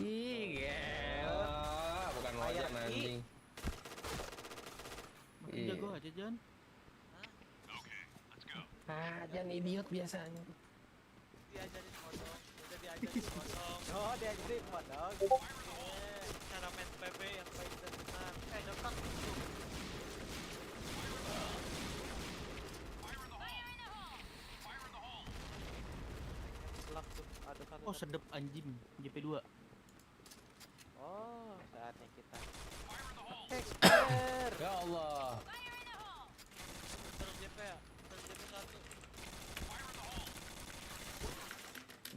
Ih, bukan wajan anjing. Makin jago aja Jan. Jan idiot biasanya. Diajarin modong, udah diajarin modong. Oh, diajarin modal. Cara main PB yang baik dan benar. Dekat tuh. Selak tuh, ada satu. Oh sedep anjing JP2. Oh, saatnya kita. Hacker. Ya Allah. Terus JP ya, terus JP 1.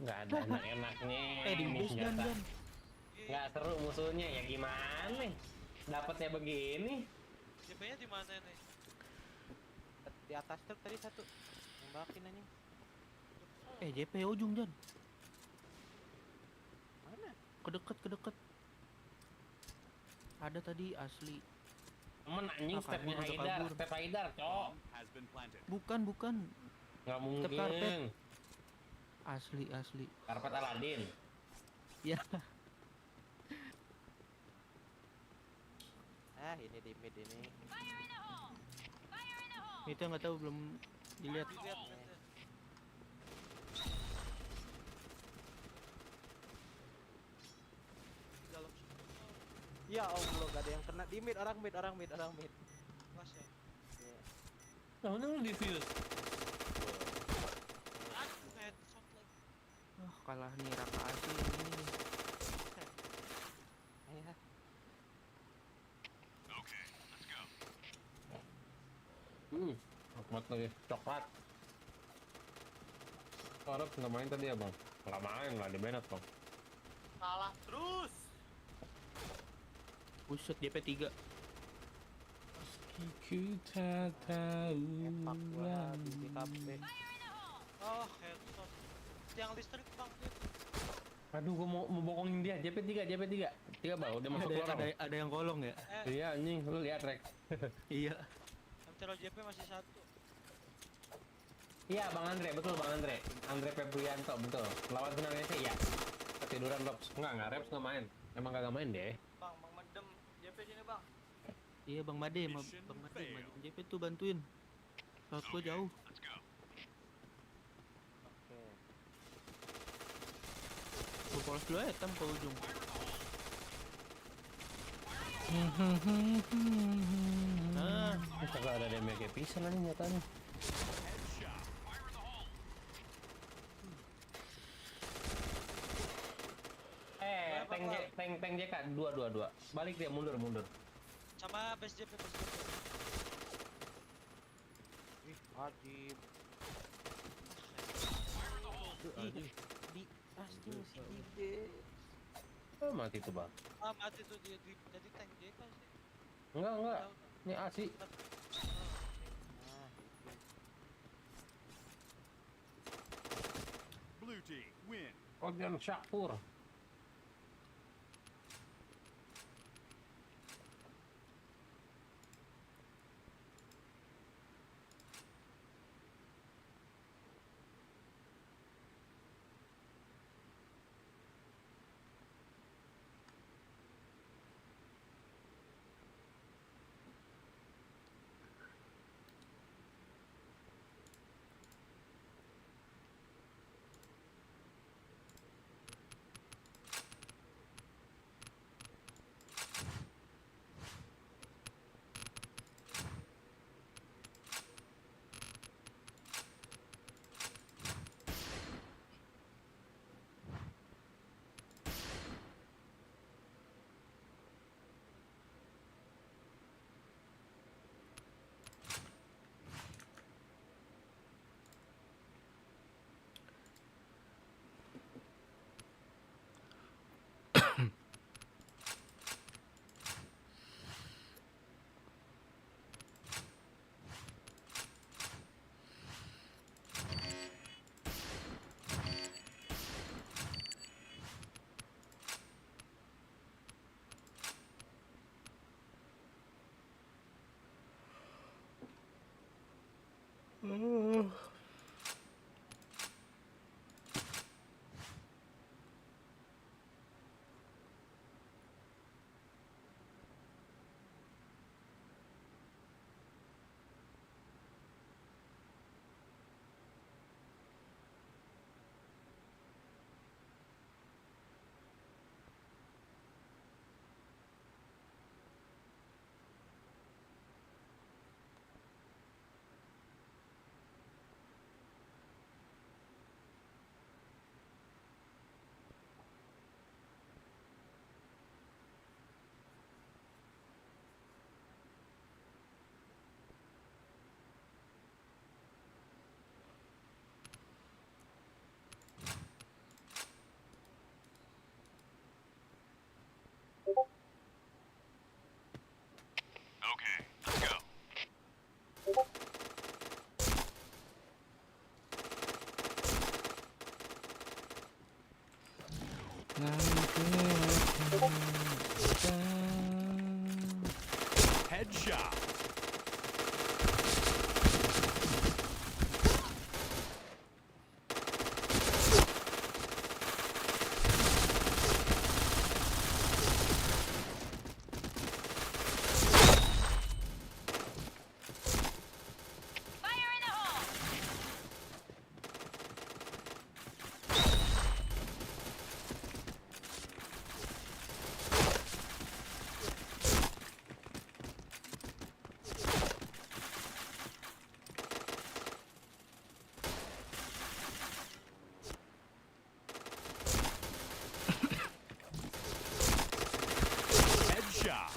Nggak ada enak-enaknya. Di ini base Jan. senjata. Nggak seru musuhnya ya gimana? Dapatnya begini. JP-nya di mana nih? Di atas truk tadi satu. Nembakin anjing. JP ujung Jan. Mana? Kedeket. Ada tadi asli. Temen anjing stepnya Haidar, step Haidar, cok. Bukan. Nggak Step karpet. mungkin. Asli. Karpet Aladin. Ya. Ini di mid ini. Itu nggak tahu belum dilihat. Dilihat mainnya. Di dalam Ya Allah, gak ada yang kena di mid, orang mid. kelas ya. Nah, lu diffuse. Aduh, headshot lagi. Kalah nih Raka asli ini. Ya. Buat lagi coklat. Arab nggak main tadi ya bang? Nggak main lah di Bennett bang. Kalah terus. Buset JP3. Meski kita tahu. Epak gua di BKB. Oh, headshot. Tiang listrik bang. Aduh, gua mau bokongin dia. JP3. 3 bang, udah masuk lorong. Ada yang kolong ya? Iya anjing, lu lihat Rex. Iya. MTRO JP masih 1. Iya bang Andre, betul bang Andre. Andre Febrianto, betul. Lawan finalnya sih ya. Ketiduran Robs. Enggak Reps nggak main. Emang kagak main deh. Bang Medem JP sini bang. Iya Bang Made, Bang Made JP tuh bantuin. Saat gua jauh. Oke. Gua polos dulu tam ke ujung. Nah, kagak ada damage pisan nih nyatanya. Tank JK 2. Balik dia mundur. Sama base JP. Wih, wajib. Di pasti masih di base. Mati tuh bang. Mati tuh dia jadi tank JK sih. Enggak. Ini asli. Nah, itu. Blue team win. Kogian Syakpur. Headshot. Headshot.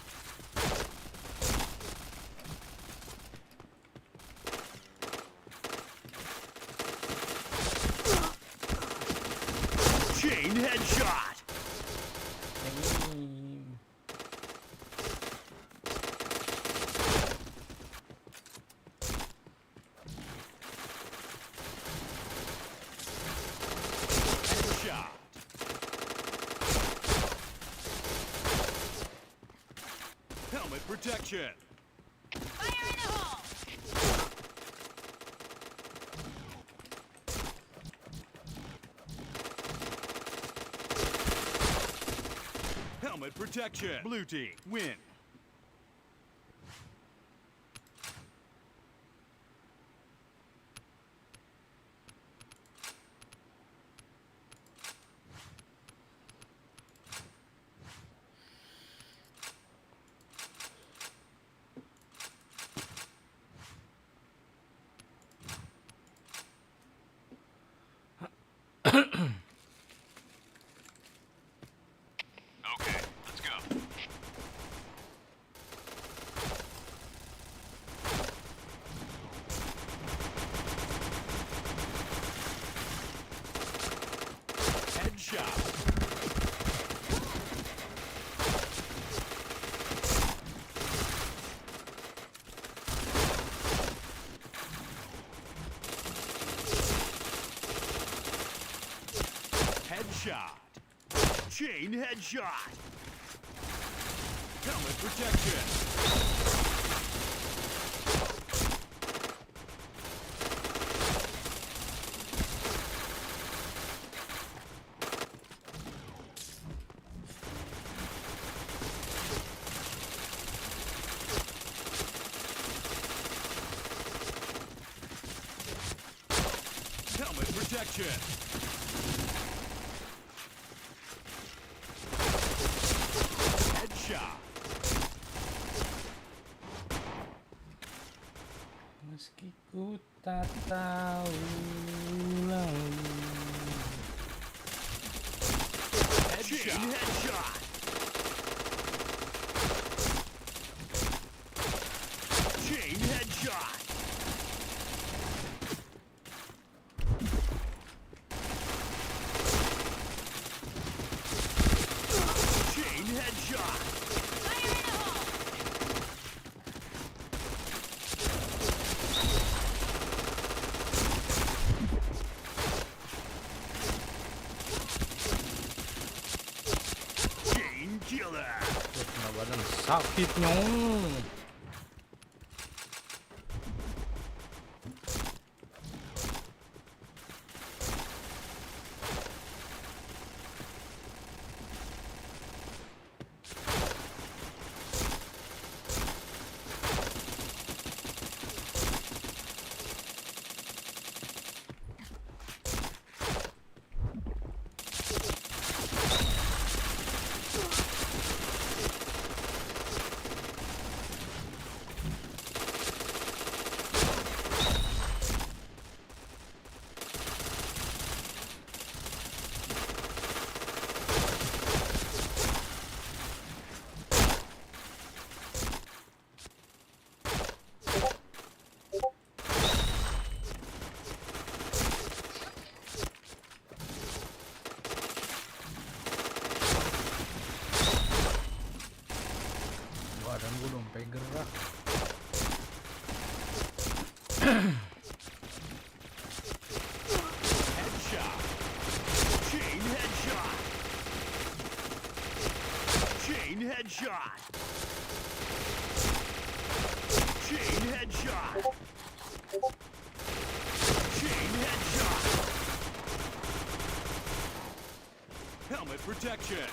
Chain headshot. Headshot. Helmet protection. Helmet protection. Blue team win. Okay, let's go. Headshot. Headshot. Chain headshot. Helmet protection. Helmet protection. Headshot. Meski ku tak tahu lalu. Chain headshot. Chain headshot. Chain headshot. Chain killer. Kena badan sakitnya. Badan gue udah sampai gerak. Headshot. Chain headshot. Chain headshot. Chain headshot. Chain headshot. Helmet protection.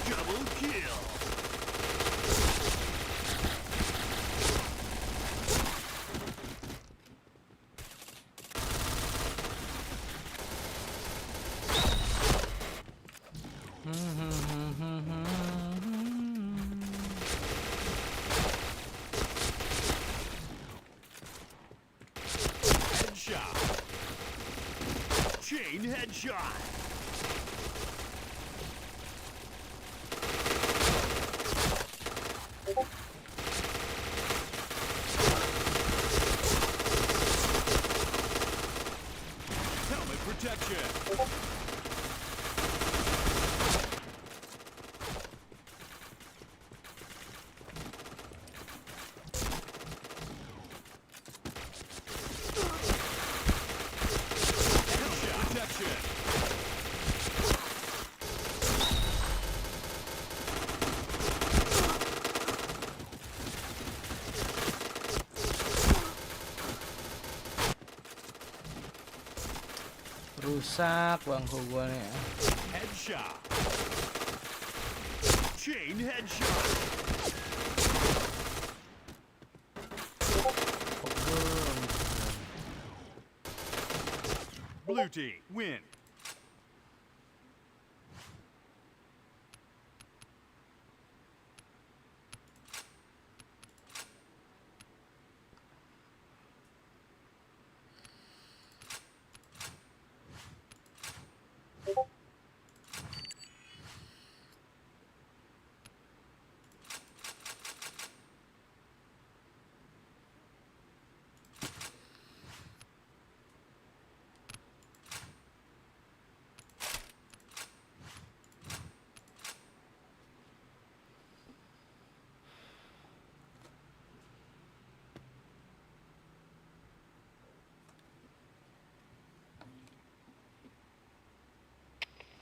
Double kill. Headshot. Chain headshot. Helmet protection. Headshot protection. Rusak bangku gua nih. Headshot. Chain headshot. Pegel. Blue team win.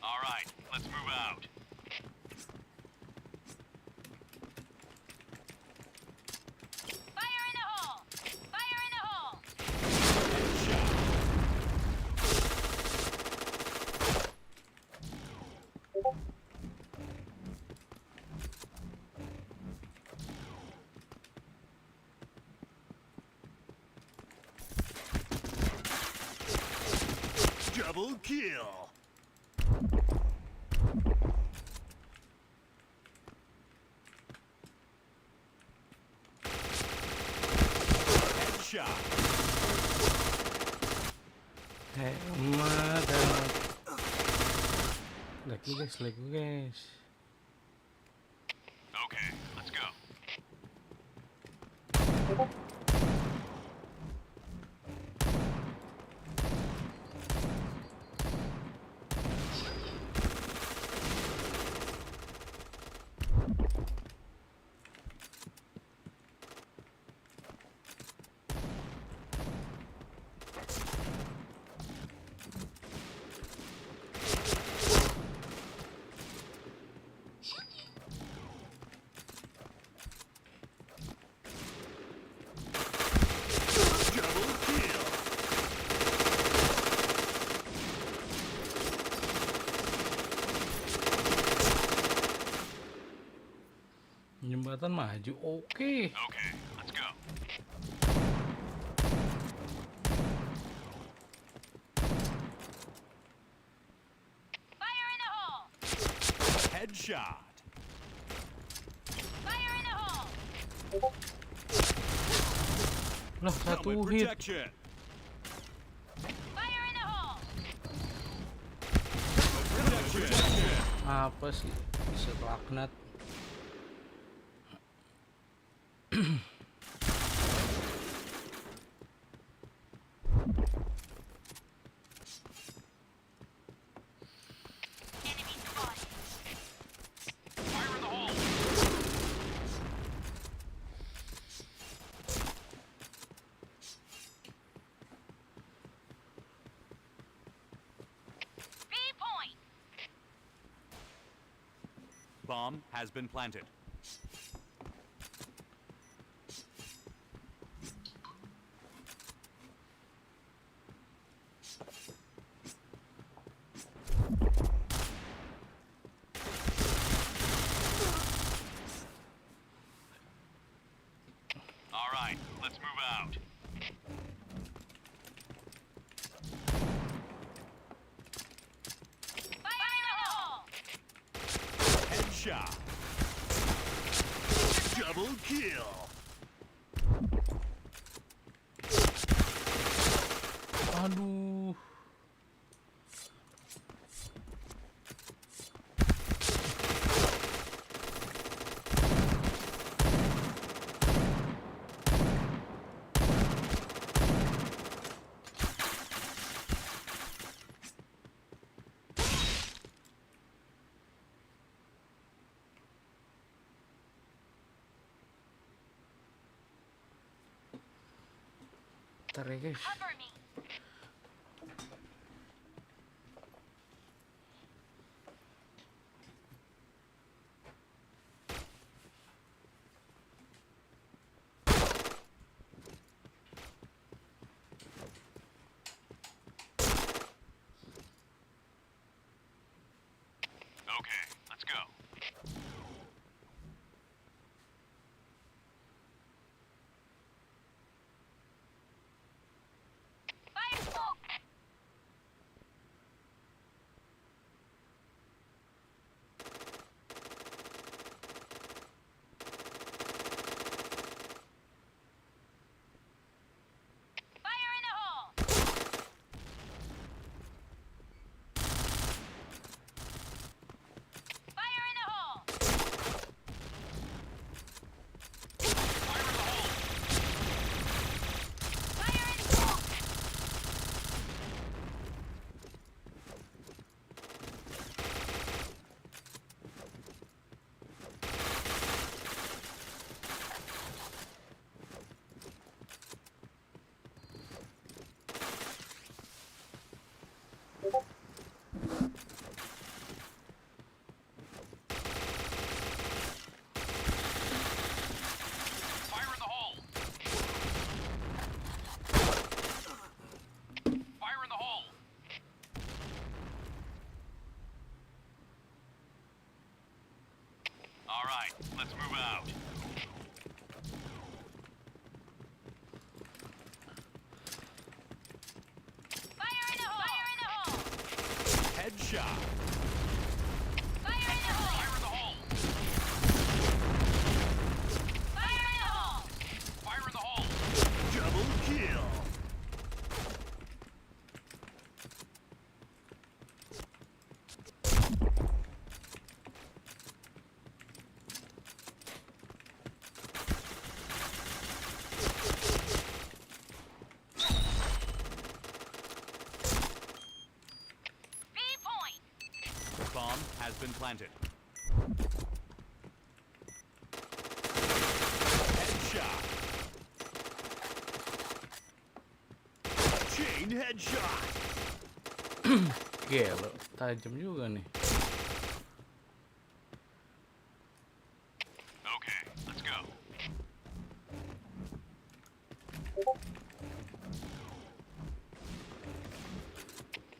All right, let's move out. Fire in the hole! Fire in the hole! Double kill. Headshot. Hemat. Lagi guys. Okay, let's go. Double kill. Jembatan maju. Oke. Okay, let's go. Fire in the hole! Headshot. Fire in the hole! Lah, satu Helmet hit. protection. Fire in the hole! Apa sih? Bisa laknat. Enemy spotted. Fire in the hole. B point. Bomb has been planted. All right, let's move out. Fire in the hole. Headshot. Double kill. Aduh. Bentar ya guys. Cover me. Okay, let's go. Fire smoke. Fire in the hole. Fire in the hole. Fire in smoke. Fire in the hole. Fire in the hole. All right, let's move out. Fire in the hole. Fire in the hole. Headshot. Fire in the hole. Fire in the hole. Fire in the hole. Fire in the hole. Double kill. B point. Bomb has been planted. Headshot. Chain headshot. Gelo, tajam juga nih. Okay, let's go.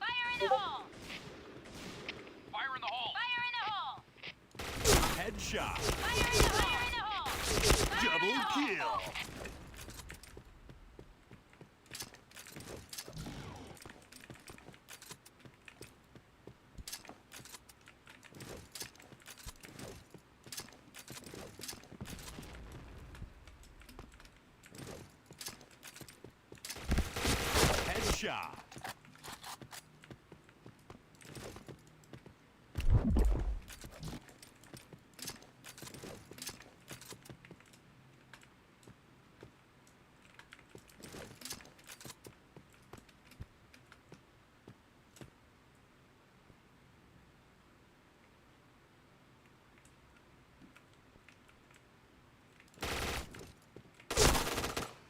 Fire in the hole. Fire in the hole. Fire in the hole. Headshot. Fire in the hole. Fire in the hole. Fire in Double the hole. kill. Headshot.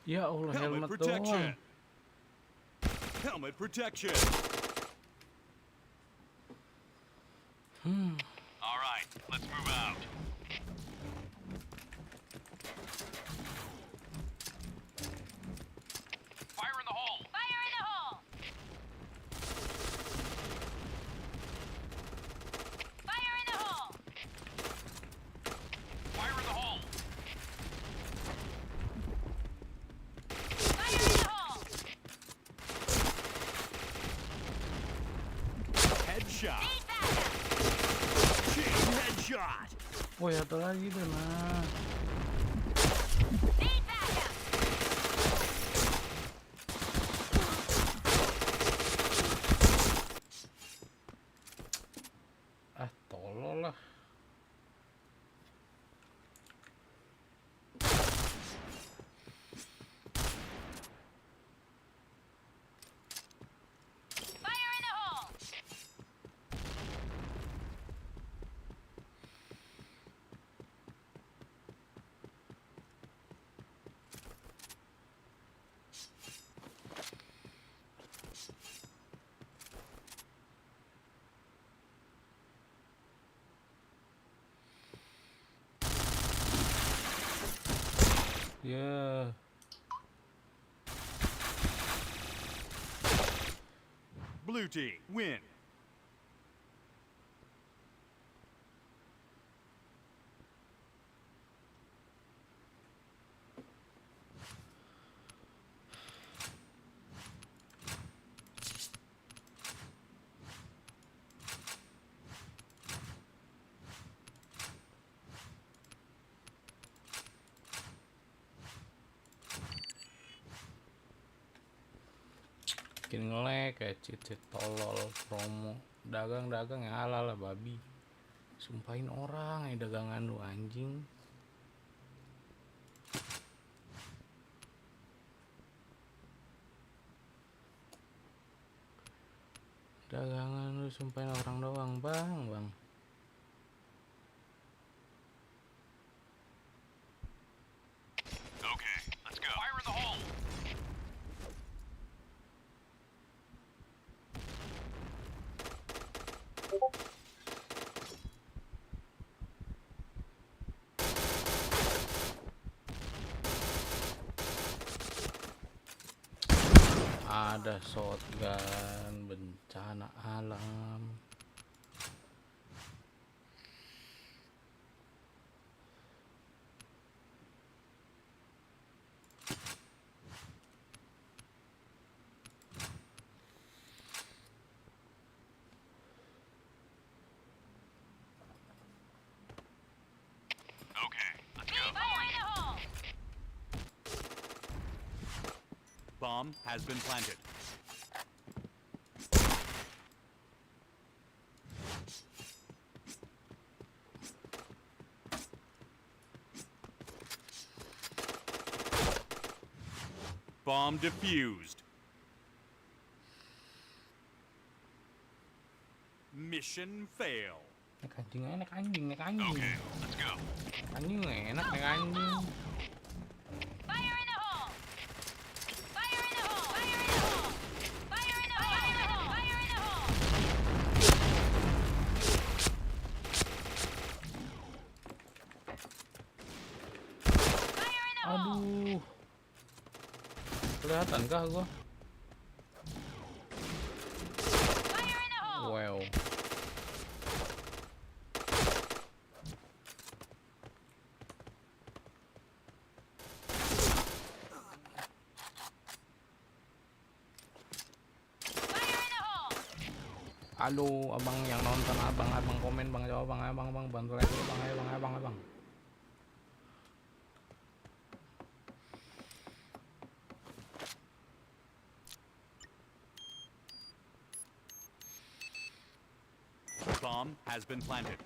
Ya Allah, Helmet helmet protection. doang. Helmet protection. All right, let's move out. Fire in the hole. Fire in the hole! Fire in the hole! Fire in the hole. Fire in the hole! Headshot. Need backup! Chain headshot. Woi, ada lagi deh, nah. Need backup! Ah, tolol lah. Fire in the hole! Ya. Blue team win. Bikin nge-lag kayak cheat tolol promo. Dagang-dagang ya ala lah babi. Sumpahin orang ya dagangan lu anjing. Dagangan lu sumpahin orang doang, bang. Okay, let's go. Fire in the hole. Ada shotgun, bencana alam. Okay, let's go. Fire in the hole! Bomb has been planted. Bomb defused. Mission fail. Naik anjing. Okay, let's go. Anjing enak naik anjing. Fire in the hole! Fire in the hole! Fire in the hole! Fire in the hole! Fire in the hole! Fire in the hole! Fire in the hole! Aduh. Kelihatan kah gua? Fire in the hole! Wow. Fire in the hole! Halo, abang yang nonton, abang komen, bang jawab, abang bantu like dulu, bang, ayo abang. Bomb has been planted.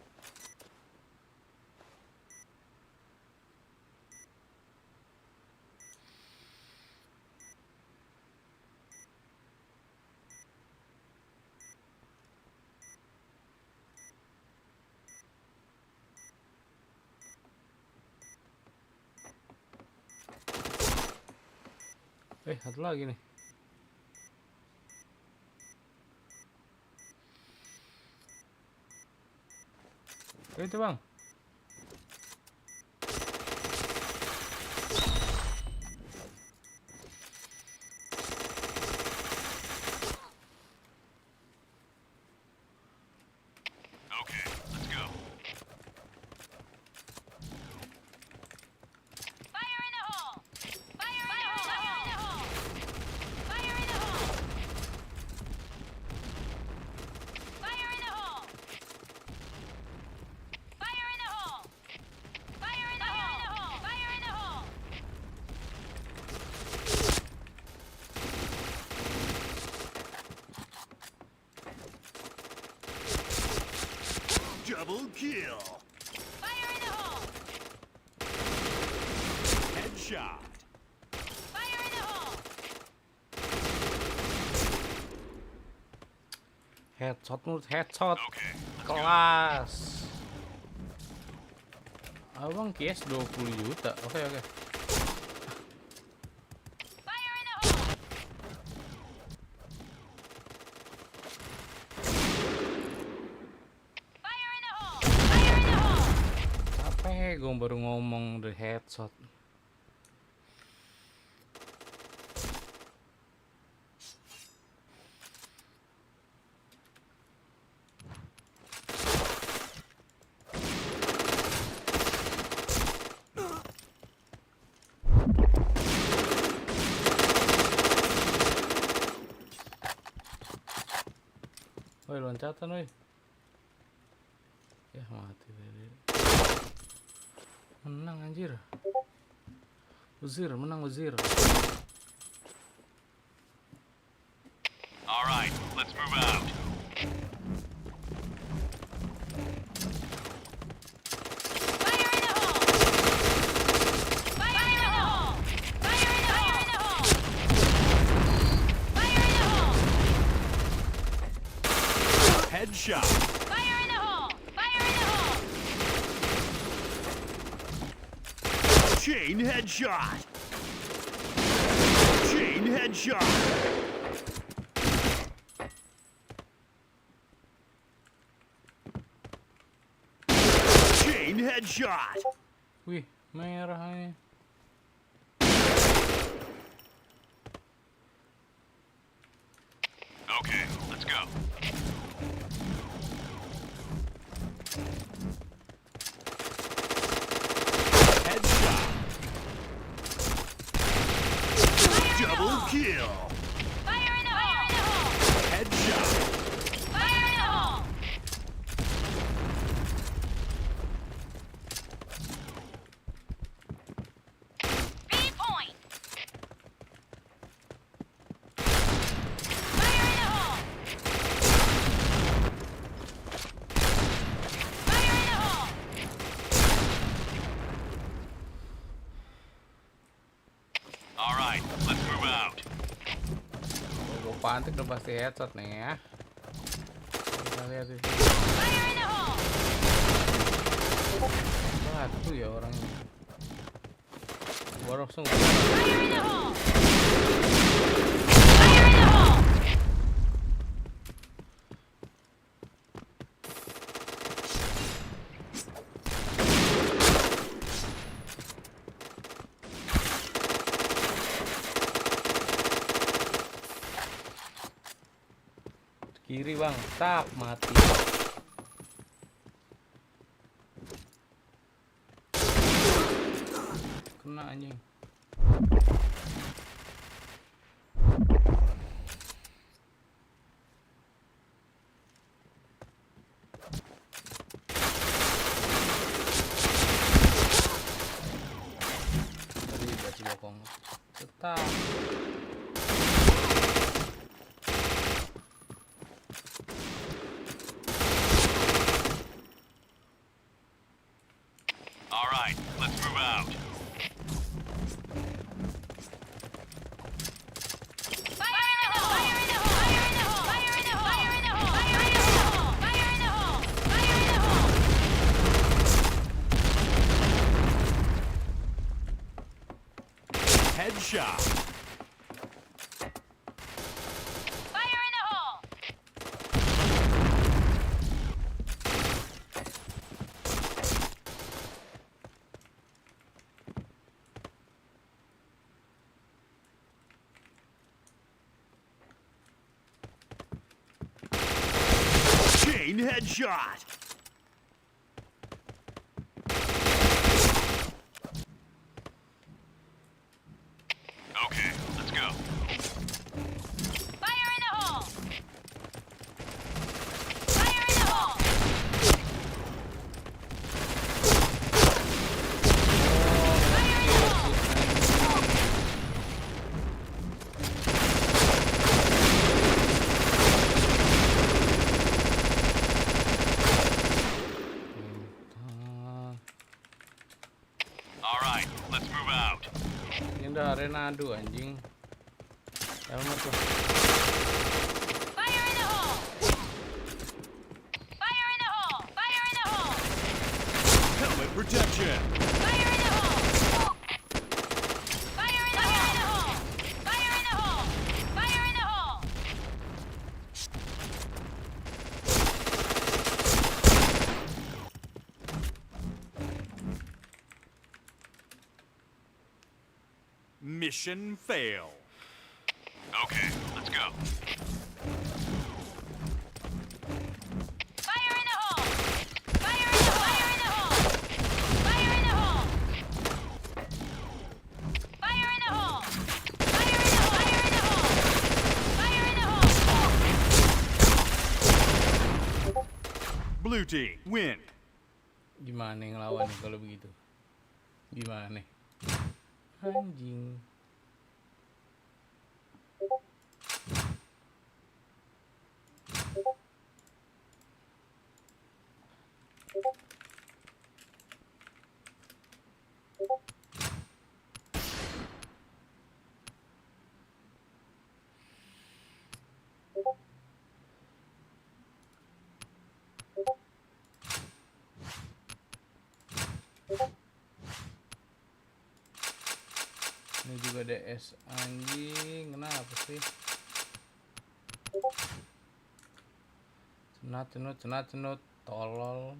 Satu lagi nih. Itu bang. Okay, let's go. Fire in the hole! Fire in the hole! Fire in the hole! Fire in the hole! Fire in the hole! Fire in the hole! Fire in the hole! Fire in the hole! Double kill. Fire in the hole! Headshot. Fire in the hole! Headshot menurut headshot. Okay, let's go. Kelas. Abang kies 20 juta. Oke. Fire in the hole! Fire in the hole! Fire in the hole! Capek gue baru ngomong the headshot. Woi loncatan woi. Ya mati tadi. Menang anjir. Uzir menang Uzir. All right, let's move out. Fire in the hole! Fire in the hole! Fire in the hole! Fire in the hole! Headshot. Fire in the hole! Fire in the hole! Chain headshot. Chain headshot. Chain headshot. Wih, merah ini. Okay, let's go. Headshot. Double kill. Fire in the hole! Headshot. Fire in the hole! B point! Fire in the hole! Fire in the hole! All right, let's move out. Gue pantik udah pasti headshot nih ya. Kita lihat di sini. Fire in the hole! Batu ya orangnya. Gua langsung. Fire in the hole! Fire in the hole! Kiri bang, tak mati. Kena anjing. Tadi baju bokong. Tetap. All right, let's move out. Fire in the hole! Fire in the hole! Fire in the hole! Fire in the hole! Fire in the hole! Fire in the hole! Fire in the hole! Fire in the hole! Headshot. headshot. Okay, let's go. Fire in the hole! Fire in the hole! Fire in the hole! All right, let's move out. Ini udah arena adu anjing. Helmet tuh. Fire in the hole! Fire in the hole! Fire in the hole! Helmet protection. Fire in the hole! Fire in the hole! Fire in the hole! Fire in the hole! Mission fail. Okay, let's go. Fire in the hole! Fire in the hole! Fire in the hole! Fire in the hole! Fire in the hole! Fire in the hole! Fire in the hole! Fire in the hole! Blue team win. Gimana ngelawan nih kalau begitu? Gimana? Anjing. Ini juga DS anjing, kenapa sih? Cenat, tolol.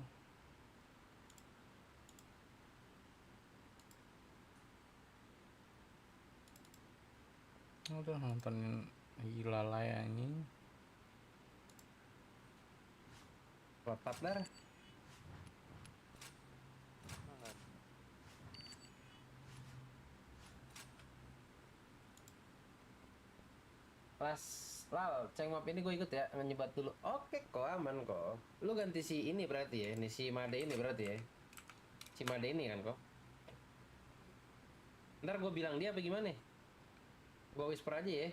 Udah nontonin gila lah ya anjing. Protap dah. Pas Lal, ceng map ini gue ikut ya, nyebat dulu. Oke kok, aman kok. Lu ganti si ini berarti ya, ini si Made ini berarti ya. Si Made ini kan kok. Ntar gue bilang dia apa gimana? Gue whisper aja ya.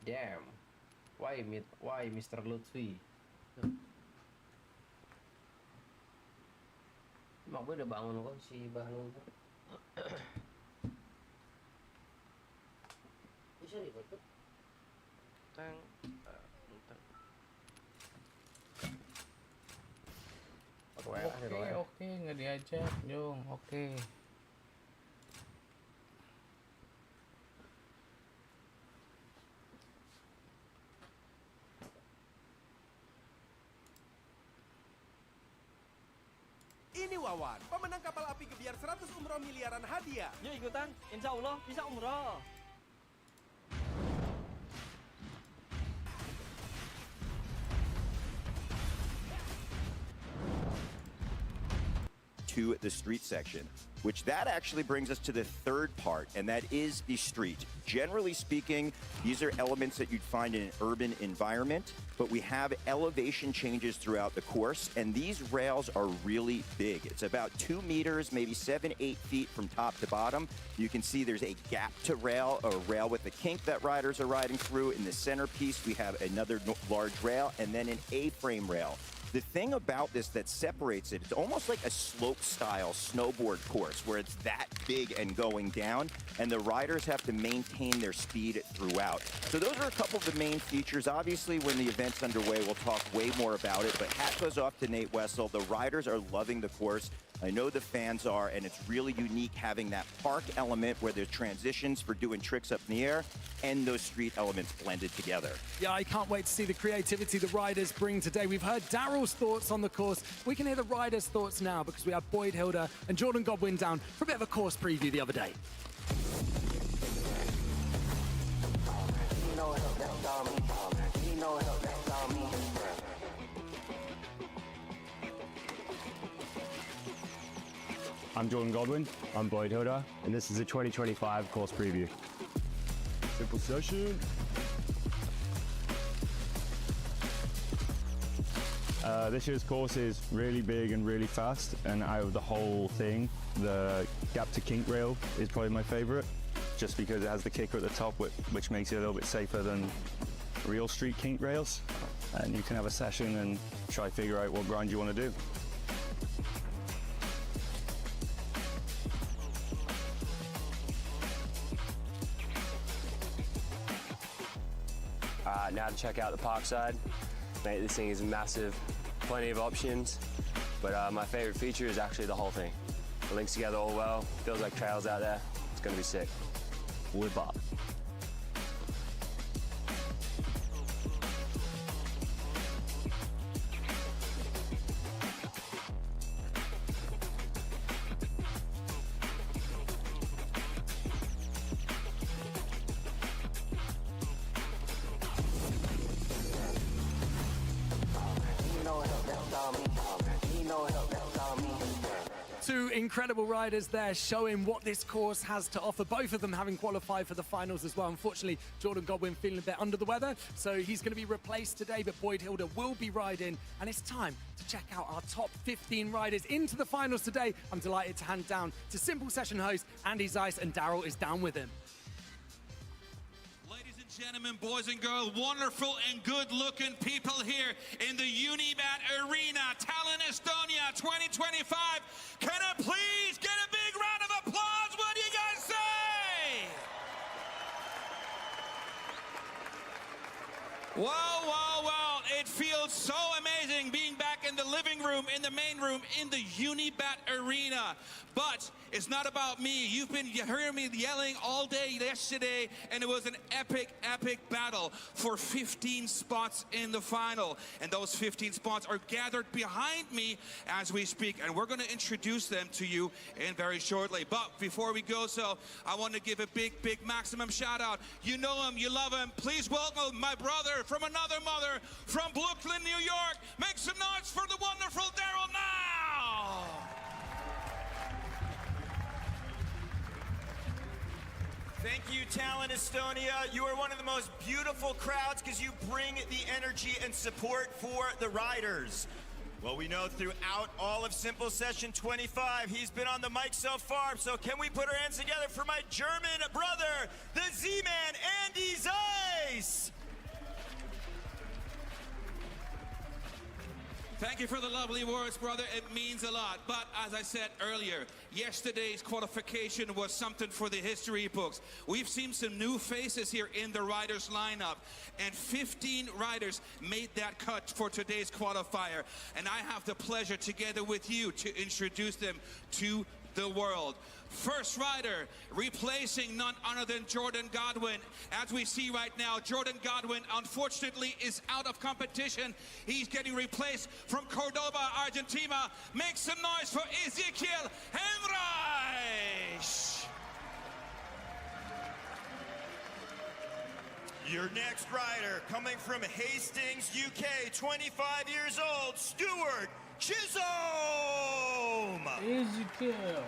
Damn. Why Mr. Lutfi? Mak gue udah bangun kok si Bahlul. Bisa dibuat. Oke, nggak diajak, Jong. Oke. Ini Wawan, pemenang kapal api gebiar 100 umroh miliaran hadiah. Yuk ikutan, insya Allah bisa umroh. To the street section, which that actually brings us to the third part, and that is the street. Generally speaking, these are elements that you'd find in an urban environment, but we have elevation changes throughout the course, and these rails are really big. It's about 2 meters, maybe 7-8 feet from top to bottom. You can see there's a gap to rail, a rail with a kink that riders are riding through. In the centerpiece, we have another large rail, and then an A-frame rail. The thing about this that separates it, it's almost like a slope-style snowboard course where it's that big and going down, and the riders have to maintain their speed throughout. So those are a couple of the main features. Obviously, when the event's underway, we'll talk way more about it, but hat goes off to Nate Wessel. The riders are loving the course. I know the fans are, and it's really unique having that park element where there's transitions for doing tricks up in the air and those street elements blended together. Yeah, I can't wait to see the creativity the riders bring today. We've heard Daryl's thoughts on the course. We can hear the riders' thoughts now because we have Boyd Hilda and Jordan Godwin down for a bit of a course preview the other day. You know it, that's all me. You know it, that's all I'm Jordan Godwin. I'm Boyd Hilda, and this is a 2025 course preview. Simple session. This year's course is really big and really fast, and out of the whole thing, the gap to kink rail is probably my favorite, just because it has the kicker at the top, which makes it a little bit safer than real street kink rails. And you can have a session and try to figure out what grind you want to do. Now to check out the park side. Mate, this thing is massive, plenty of options, but my favorite feature is actually the whole thing. It links together all well, feels like trails out there. It's gonna be sick. Whip up. Two incredible riders there showing what this course has to offer. Both of them having qualified for the finals as well. Unfortunately, Jordan Godwin feeling a bit under the weather, so he's going to be replaced today, but Boyd Hilda will be riding, and it's time to check out our top 15 riders into the finals today. I'm delighted to hand down to Simple Session host Andy Zeiss, and Daryl is down with him. Gentlemen, boys and girls, wonderful and good-looking people here in the Unibat Arena, Tallinn, Estonia 2025. Can I please get a big round of applause? What do you guys say? Wow, wow, wow. It feels so amazing being back in the living room, in the main room, in the Unibat Arena. But it's not about me. You've been hearing me yelling all day yesterday, and it was an epic, epic battle for 15 spots in the final. And those 15 spots are gathered behind me as we speak, and we're going to introduce them to you in very shortly. But before we go, I want to give a big, big maximum shout out. You know him, you love him. Please welcome my brother from another mother from Brooklyn, New York. Make some noise for the wonderful Daryl now. Thank you, Tallinn, Estonia. You are one of the most beautiful crowds because you bring the energy and support for the riders. Well, we know throughout all of Simple Session 25, he's been on the mic so far, so can we put our hands together for my German brother, the Z-Man, Andy Zeiss? Thank you for the lovely words, brother. It means a lot. But as I said earlier, yesterday's qualification was something for the history books. We've seen some new faces here in the riders lineup, and 15 riders made that cut for today's qualifier. And I have the pleasure, together with you, to introduce them to the world. First rider, replacing none other than Jordan Godwin. As we see right now, Jordan Godwin, unfortunately, is out of competition. He's getting replaced from Cordoba, Argentina. Make some noise for Ezekiel Henreich. Your next rider, coming from Hastings, UK, 25 years old, Stuart Chisholm. Ezekiel.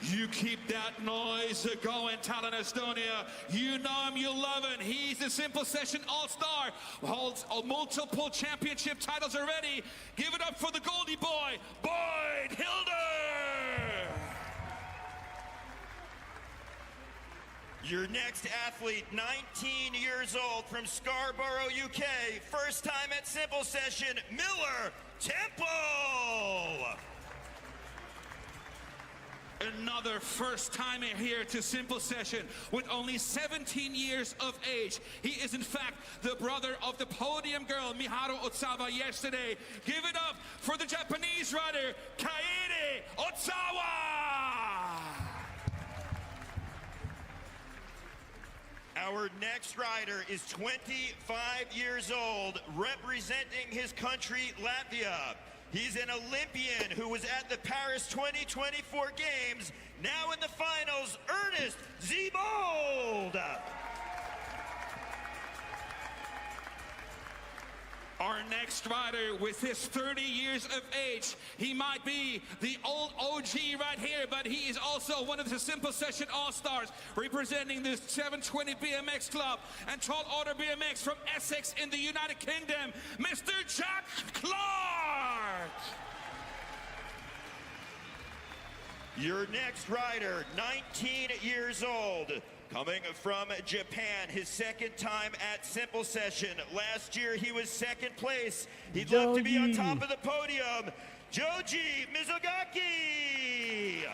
You keep that noise going, Tallinn, Estonia. You know him, you love him. He's the Simple Session All-Star. Holds multiple championship titles already. Give it up for the Goldie Boy, Boyd Hilda. Your next athlete, 19 years old, from Scarborough, UK. First time at Simple Session, Miller Temple. Another first timer here to Simple Session with only 17 years of age. He is in fact the brother of the podium girl Miharu Otsawa yesterday. Give it up for the Japanese rider Kaede Otsawa. Our next rider is 25 years old, representing his country, Latvia. He's an Olympian who was at the Paris 2024 Games, now in the finals, Ernest Zebold. Our next rider with his 30 years of age. He might be the old OG right here, but he is also one of the Simple Session All-Stars, representing the 720 BMX Club and Tall Order BMX from Essex in the United Kingdom, Mr. Jack Clark. Your next rider, 19 years old, coming from Japan, his second time at Simple Session. Last year, he was second place. He'd love to be on top of the podium. Joji Mizugaki!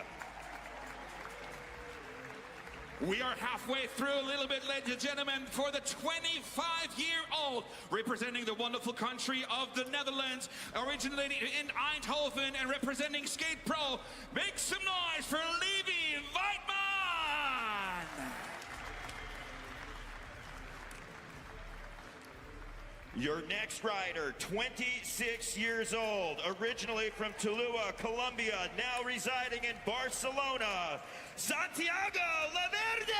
We are halfway through a little bit, ladies and gentlemen, for the 25-year-old, representing the wonderful country of the Netherlands, originating in Eindhoven and representing Skate Pro. Make some noise for Levi Weidman! Your next rider, 26 years old, originally from Tuluá, Colombia, now residing in Barcelona, Santiago Laverde!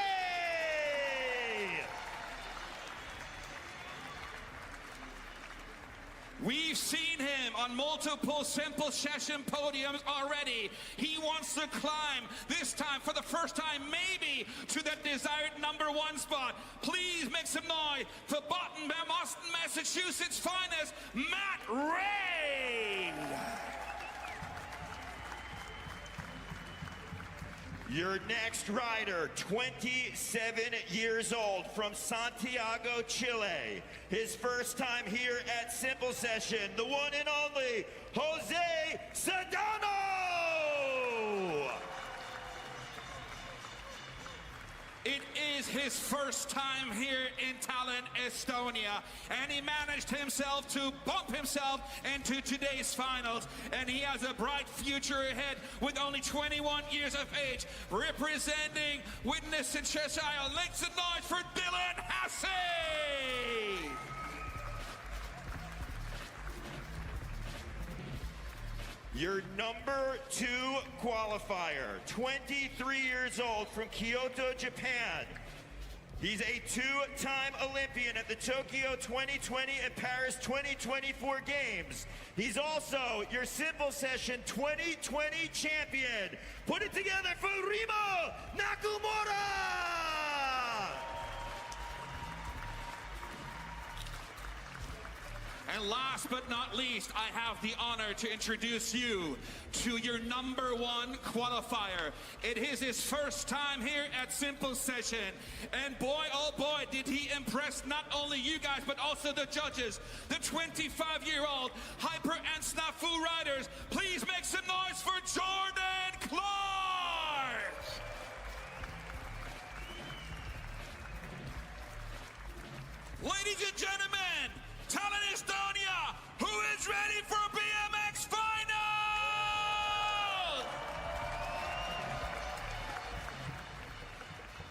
We've seen him on multiple Simple Session podiums already. He wants to climb, this time for the first time maybe, to that desired #1 spot. Please make some noise for Boston, Massachusetts finest, Matt Ray. Your next rider, 27 years old, from Santiago, Chile. His first time here at Simple Session, the one and only Jose Sedano! It is his first time here in Tallinn, Estonia, and he managed himself to bump himself into today's finals, and he has a bright future ahead with only 21 years of age, representing Witness in Cheshire. Make some noise for Dylan Hassey! Your #2 qualifier, 23 years old, from Kyoto, Japan. He's a 2-time Olympian at the Tokyo 2020 and Paris 2024 Games. He's also your Simple Session 2020 champion. Put it together for Rimo Nakamura! And last but not least, I have the honor to introduce you to your #1 qualifier. It is his first time here at Simple Session. And boy, oh boy, did he impress not only you guys, but also the judges. The 25-year-old Hyper and Snafu riders. Please make some noise for Jordan Clark! Ladies and gentlemen, Tallinn, Estonia, who is ready for BMX Final?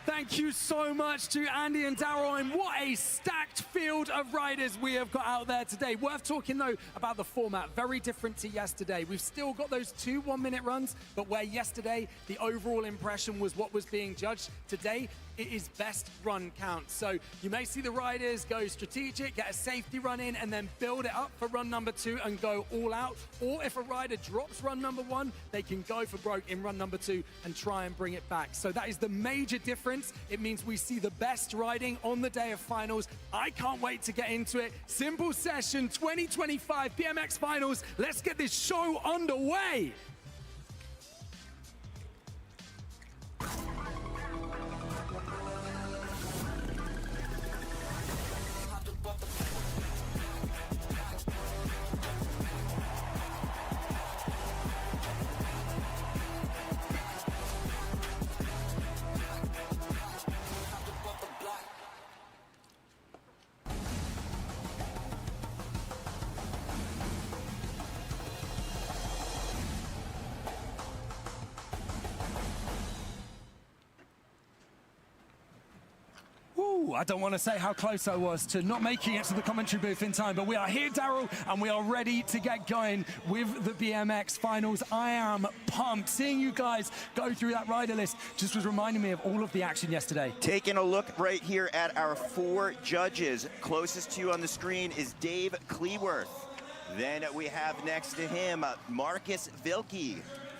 Thank you so much to Andy and Daryl, and what a stacked field of riders we have got out there today. Worth talking though about the format, very different to yesterday. We've still got those 2 one-minute runs, but where yesterday the overall impression was what was being judged, today it is best run count. So you may see the riders go strategic, get a safety run in, and then build it up for run #2 and go all out. Or if a rider drops run #1, they can go for broke in run #2 and try and bring it back. So that is the major difference. It means we see the best riding on the day of finals. I can't wait to get into it. Simple Session 2025 BMX Finals. Let's get this show underway. I don't want to say how close I was to not making it to the commentary booth in time, but we are here, Daryl, and we are ready to get going with the BMX finals. I am pumped. Seeing you guys go through that rider list just was reminding me of all of the action yesterday. Taking a look right here at our 4 judges. Closest to you on the screen is Dave Cleworth. Then we have next to him, Marcus Vilke.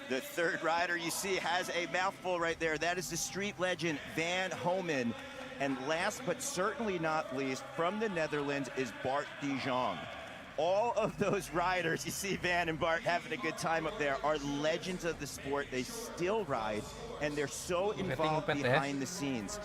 The third rider you see has a mouthful right there. That is the street legend, Van Homan. And last but certainly not least, from the Netherlands is Bart de Jong. All of those riders, you see Van and Bart having a good time up there, are legends of the sport. They still ride, and they're so involved behind the scenes.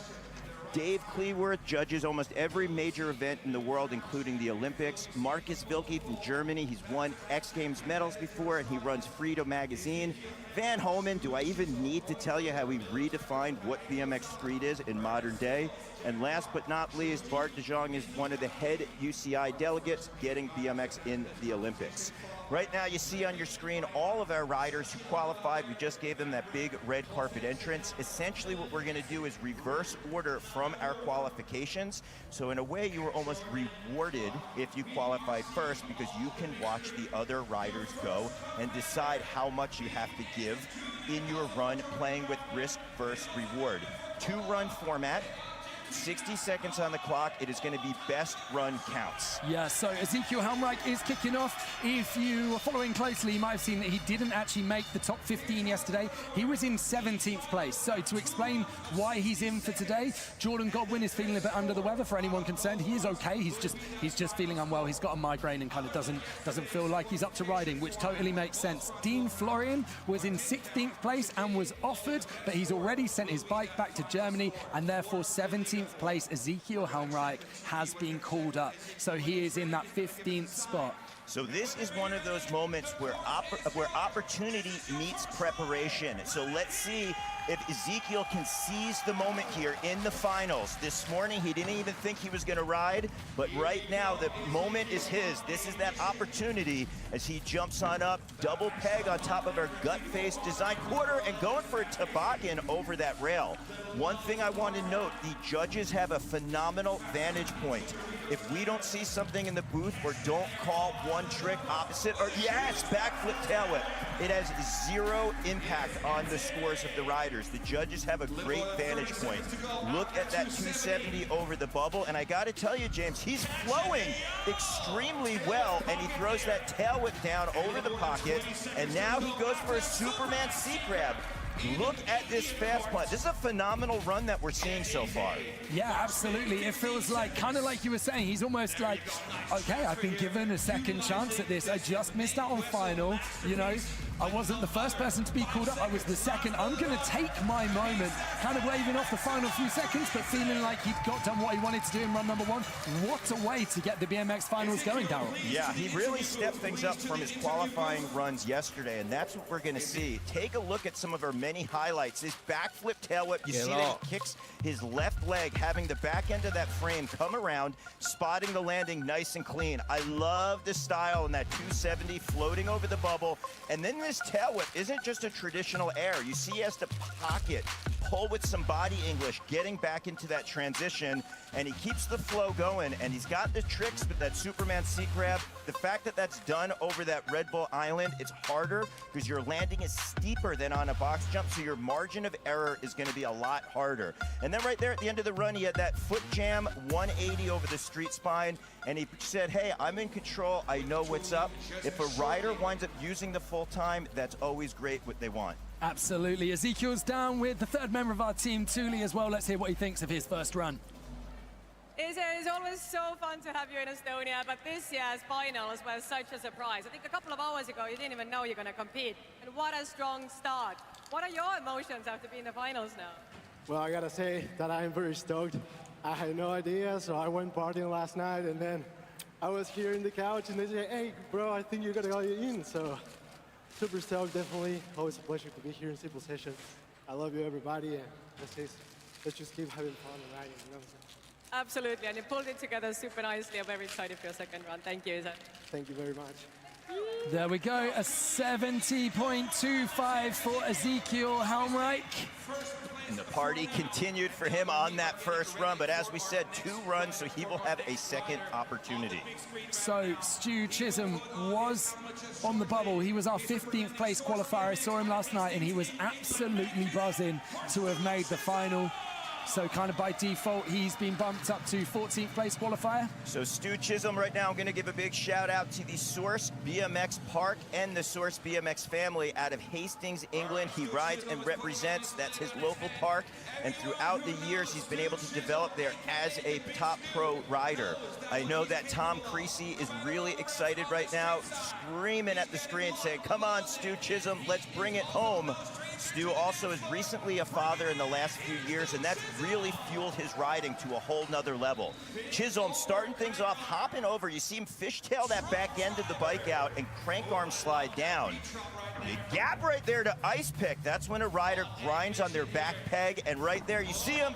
Dave Cleworth judges almost every major event in the world, including the Olympics. Marcus Vilke from Germany, he's won X Games medals before, and he runs Frito magazine. Van Homan, do I even need to tell you how he redefined what BMX street is in modern day? And last but not least, Bart de Jong is one of the head UCI delegates getting BMX in the Olympics. Right now, you see on your screen all of our riders who qualified. We just gave them that big red carpet entrance. Essentially, what we're going to do is reverse order from our qualifications. So in a way, you were almost rewarded if you qualified first, because you can watch the other riders go and decide how much you have to give in your run, playing with risk versus reward. 2-run format. 60 seconds on the clock. It is going to be best run counts. Yeah, so Ezekiel Helmreich is kicking off. If you were following closely, you might have seen that he didn't actually make the top 15 yesterday. He was in 17th place. So to explain why he's in for today, Jordan Godwin is feeling a bit under the weather. For anyone concerned, he is okay. He's just feeling unwell. He's got a migraine and kind of doesn't feel like he's up to riding, which totally makes sense. Dean Florian was in 16th place and was offered, but he's already sent his bike back to Germany, and therefore 17th place, Ezekiel Helmreich, has been called up. So he is in that 15th spot. So this is one of those moments where opportunity meets preparation. So let's see if Ezekiel can seize the moment here in the finals. This morning, he didn't even think he was going to ride, but right now, the moment is his. This is that opportunity as he jumps on up, double peg on top of our gut-face design quarter, and going for a toboggan over that rail. One thing I want to note, the judges have a phenomenal vantage point. If we don't see something in the booth or don't call one trick opposite, or yes, backflip tail whip, it has 0 impact on the scores of the riders. The judges have a great vantage point. Look at that 270 over the bubble, and I gotta tell you, James, he's flowing extremely well, and he throws that tail whip down over the pocket, and now he goes for a Superman seat grab. Look at this fast punt. This is a phenomenal run that we're seeing so far. Yeah, absolutely. It feels like, kind of like you were saying, he's almost like, okay, I've been given a second chance at this. I just missed out on final, you know. I wasn't the first person to be called up, I was the second. I'm going to take my moment, kind of waving off the final few seconds, but feeling like he'd got done what he wanted to do in run number 1. What a way to get the BMX finals going, Daryl. Yeah, he really stepped things up from his qualifying runs yesterday, and that's what we're going to see. Take a look at some of our many highlights. This backflip tail whip, you see that he kicks his left leg, having the back end of that frame come around, spotting the landing nice and clean. I love the style in that 270 floating over the bubble, and then this tail whip isn't just a traditional air. You see he has to pocket, pull with some body English, getting back into that transition, and he keeps the flow going, and he's got the tricks with that Superman seat grab. The fact that that's done over that Red Bull Island, it's harder because your landing is steeper than on a box jump, so your margin of error is going to be a lot harder. And then right there at the end of the run, he had that foot jam, 180 over the street spine, and he said, hey, I'm in control, I know what's up. If a rider winds up using the full time, that's always great what they want. Absolutely. Ezekiel's down with the third member of our team, Thule, as well. Let's hear what he thinks of his first run. It's always so fun to have you in Estonia, but this year's finals was such a surprise. I think a couple of hours ago, you didn't even know you're going to compete. And what a strong start. What are your emotions after being in the finals now? Well, I gotta say that I'm very stoked. I had no idea, so I went partying last night, and then I was here in the couch, and they say, hey, bro, I think you're gonna go in. So super stoked, definitely. Always a pleasure to be here in Simple Session. I love you, everybody, and let's just keep having fun and riding, you know what I'm saying? Absolutely, and you pulled it together super nicely. I'm very excited for your second run. Thank you, Izan. Thank you very much. There we go, a 70.25 for Ezekiel Helmreich. And the party continued for him on that first run, but as we said, 2 runs, so he will have a second opportunity. So Stu Chisholm was on the bubble. He was our 15th place qualifier. I saw him last night and he was absolutely buzzing to have made the final. So kind of by default, he's been bumped up to 14th place qualifier. So Stu Chisholm right now, I'm going to give a big shout out to the Source BMX Park and the Source BMX family out of Hastings, England. He rides and represents, that's his local park. And throughout the years, he's been able to develop there as a top pro rider. I know that Tom Creasy is really excited right now, screaming at the screen saying, come on, Stu Chisholm, let's bring it home. Stu also is recently a father in the last few years, and that's really fueled his riding to a whole nother level. Chisholm starting things off, hopping over. You see him fishtail that back end of the bike out and crank arm slide down. The gap right there to ice pick. That's when a rider grinds on their back peg, and right there you see him,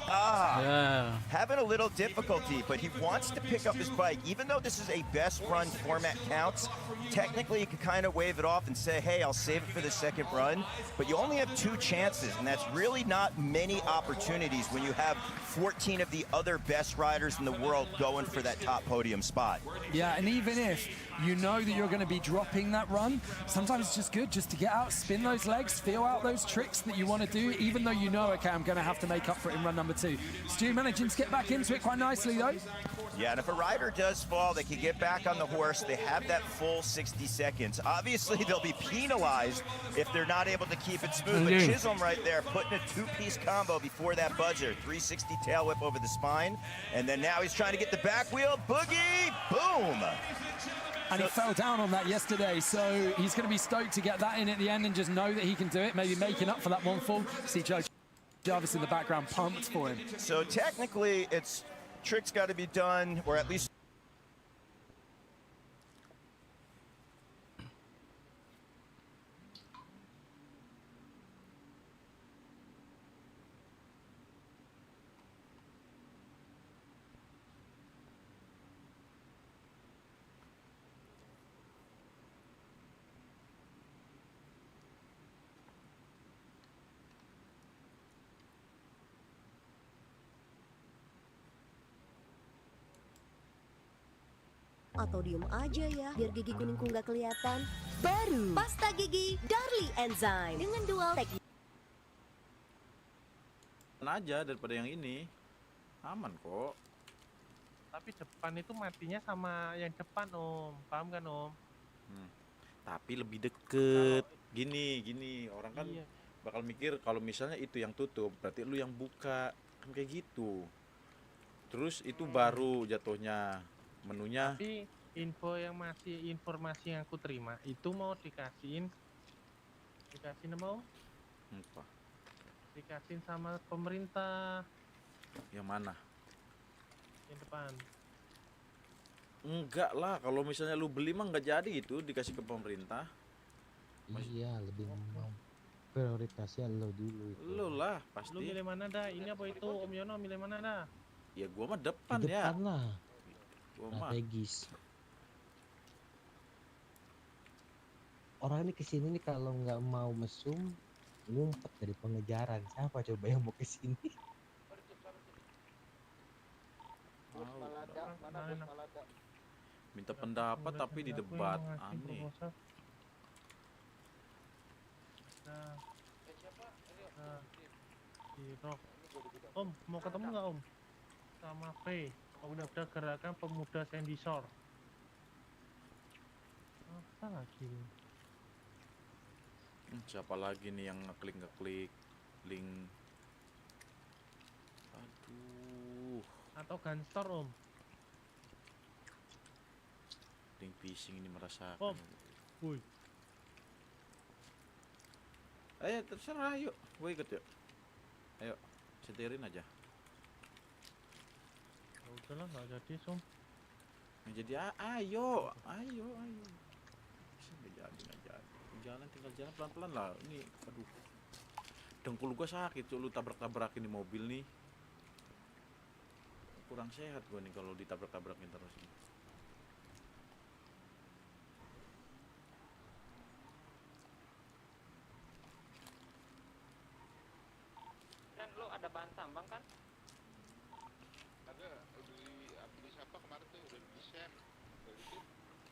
having a little difficulty, but he wants to pick up his bike. Even though this is a best run format counts, technically you can kind of wave it off and say, hey, I'll save it for the second run, but you only have 2 chances, and that's really not many opportunities when you have 14 of the other best riders in the world going for that top podium spot. Yeah, and even if you know that you're going to be dropping that run, sometimes it's just good just to get out, spin those legs, feel out those tricks that you want to do, even though you know, okay, I'm going to have to make up for it in run number 2. Stu managing to get back into it quite nicely, though. Yeah, and if a rider does fall, they can get back on the horse. They have that full 60 seconds. Obviously, they'll be penalized if they're not able to keep it smooth. But Chisholm right there, putting a 2-piece combo before that buzzer. 360 tail whip over the spine. And then now he's trying to get the back wheel. Boogie! Boom! And he fell down on that yesterday, so he's going to be stoked to get that in at the end and just know that he can do it, maybe making up for that one fall. See Joe Jarvis in the background pumped for him. So technically, it's tricks got to be done, or at least Atau diem aja ya, biar gigi kuningku nggak kelihatan. Baru pasta gigi Darlie Enzyme dengan dual teknik. Aja daripada yang ini, aman kok. Tapi depan itu matinya sama yang depan om, paham kan om? Tapi lebih deket. Gini, orang kan bakal mikir kalau misalnya itu yang tutup, berarti lu yang buka, kan kayak gitu. Terus itu baru jatuhnya. Menunya. Tapi informasi yang aku terima itu mau dikasihin apa? Apa? Dikasihin sama pemerintah. Yang mana? Yang depan. Enggak lah, kalau misalnya lu beli mah nggak jadi itu dikasih ke pemerintah. Iya, lebih mau prioritasnya lo dulu itu. Lu lah pasti. Lu milih mana dah? Ini apa itu Om Yono milih mana dah? Ya gua mah depan Di ya. depan lah. Strategis. Orang ini kesini nih kalau nggak mau mesum ngumpet dari pengejaran. Siapa coba yang mau kesini? Minta pendapat tapi di debat aneh. Om, mau ketemu nggak Om? Sama P. Udah gerakan pemuda Sandy Shore. Apa lagi? Siapa lagi nih yang ngeklik link? Aduh. Atau Gunstar Om. Link phishing ini merasakan. Om. Woi. Ayo terserah, yuk. Gue ikut yuk. Ayo, setirin aja. Udahlah nggak jadi Som. Nggak jadi, ayo. Bisa nggak jadi. Jalan tinggal jalan pelan-pelan lah. Ini, aduh, dengkul gua sakit. Lu tabrak-tabrakin di mobil nih. Kurang sehat gua nih kalau ditabrak-tabrakin terus.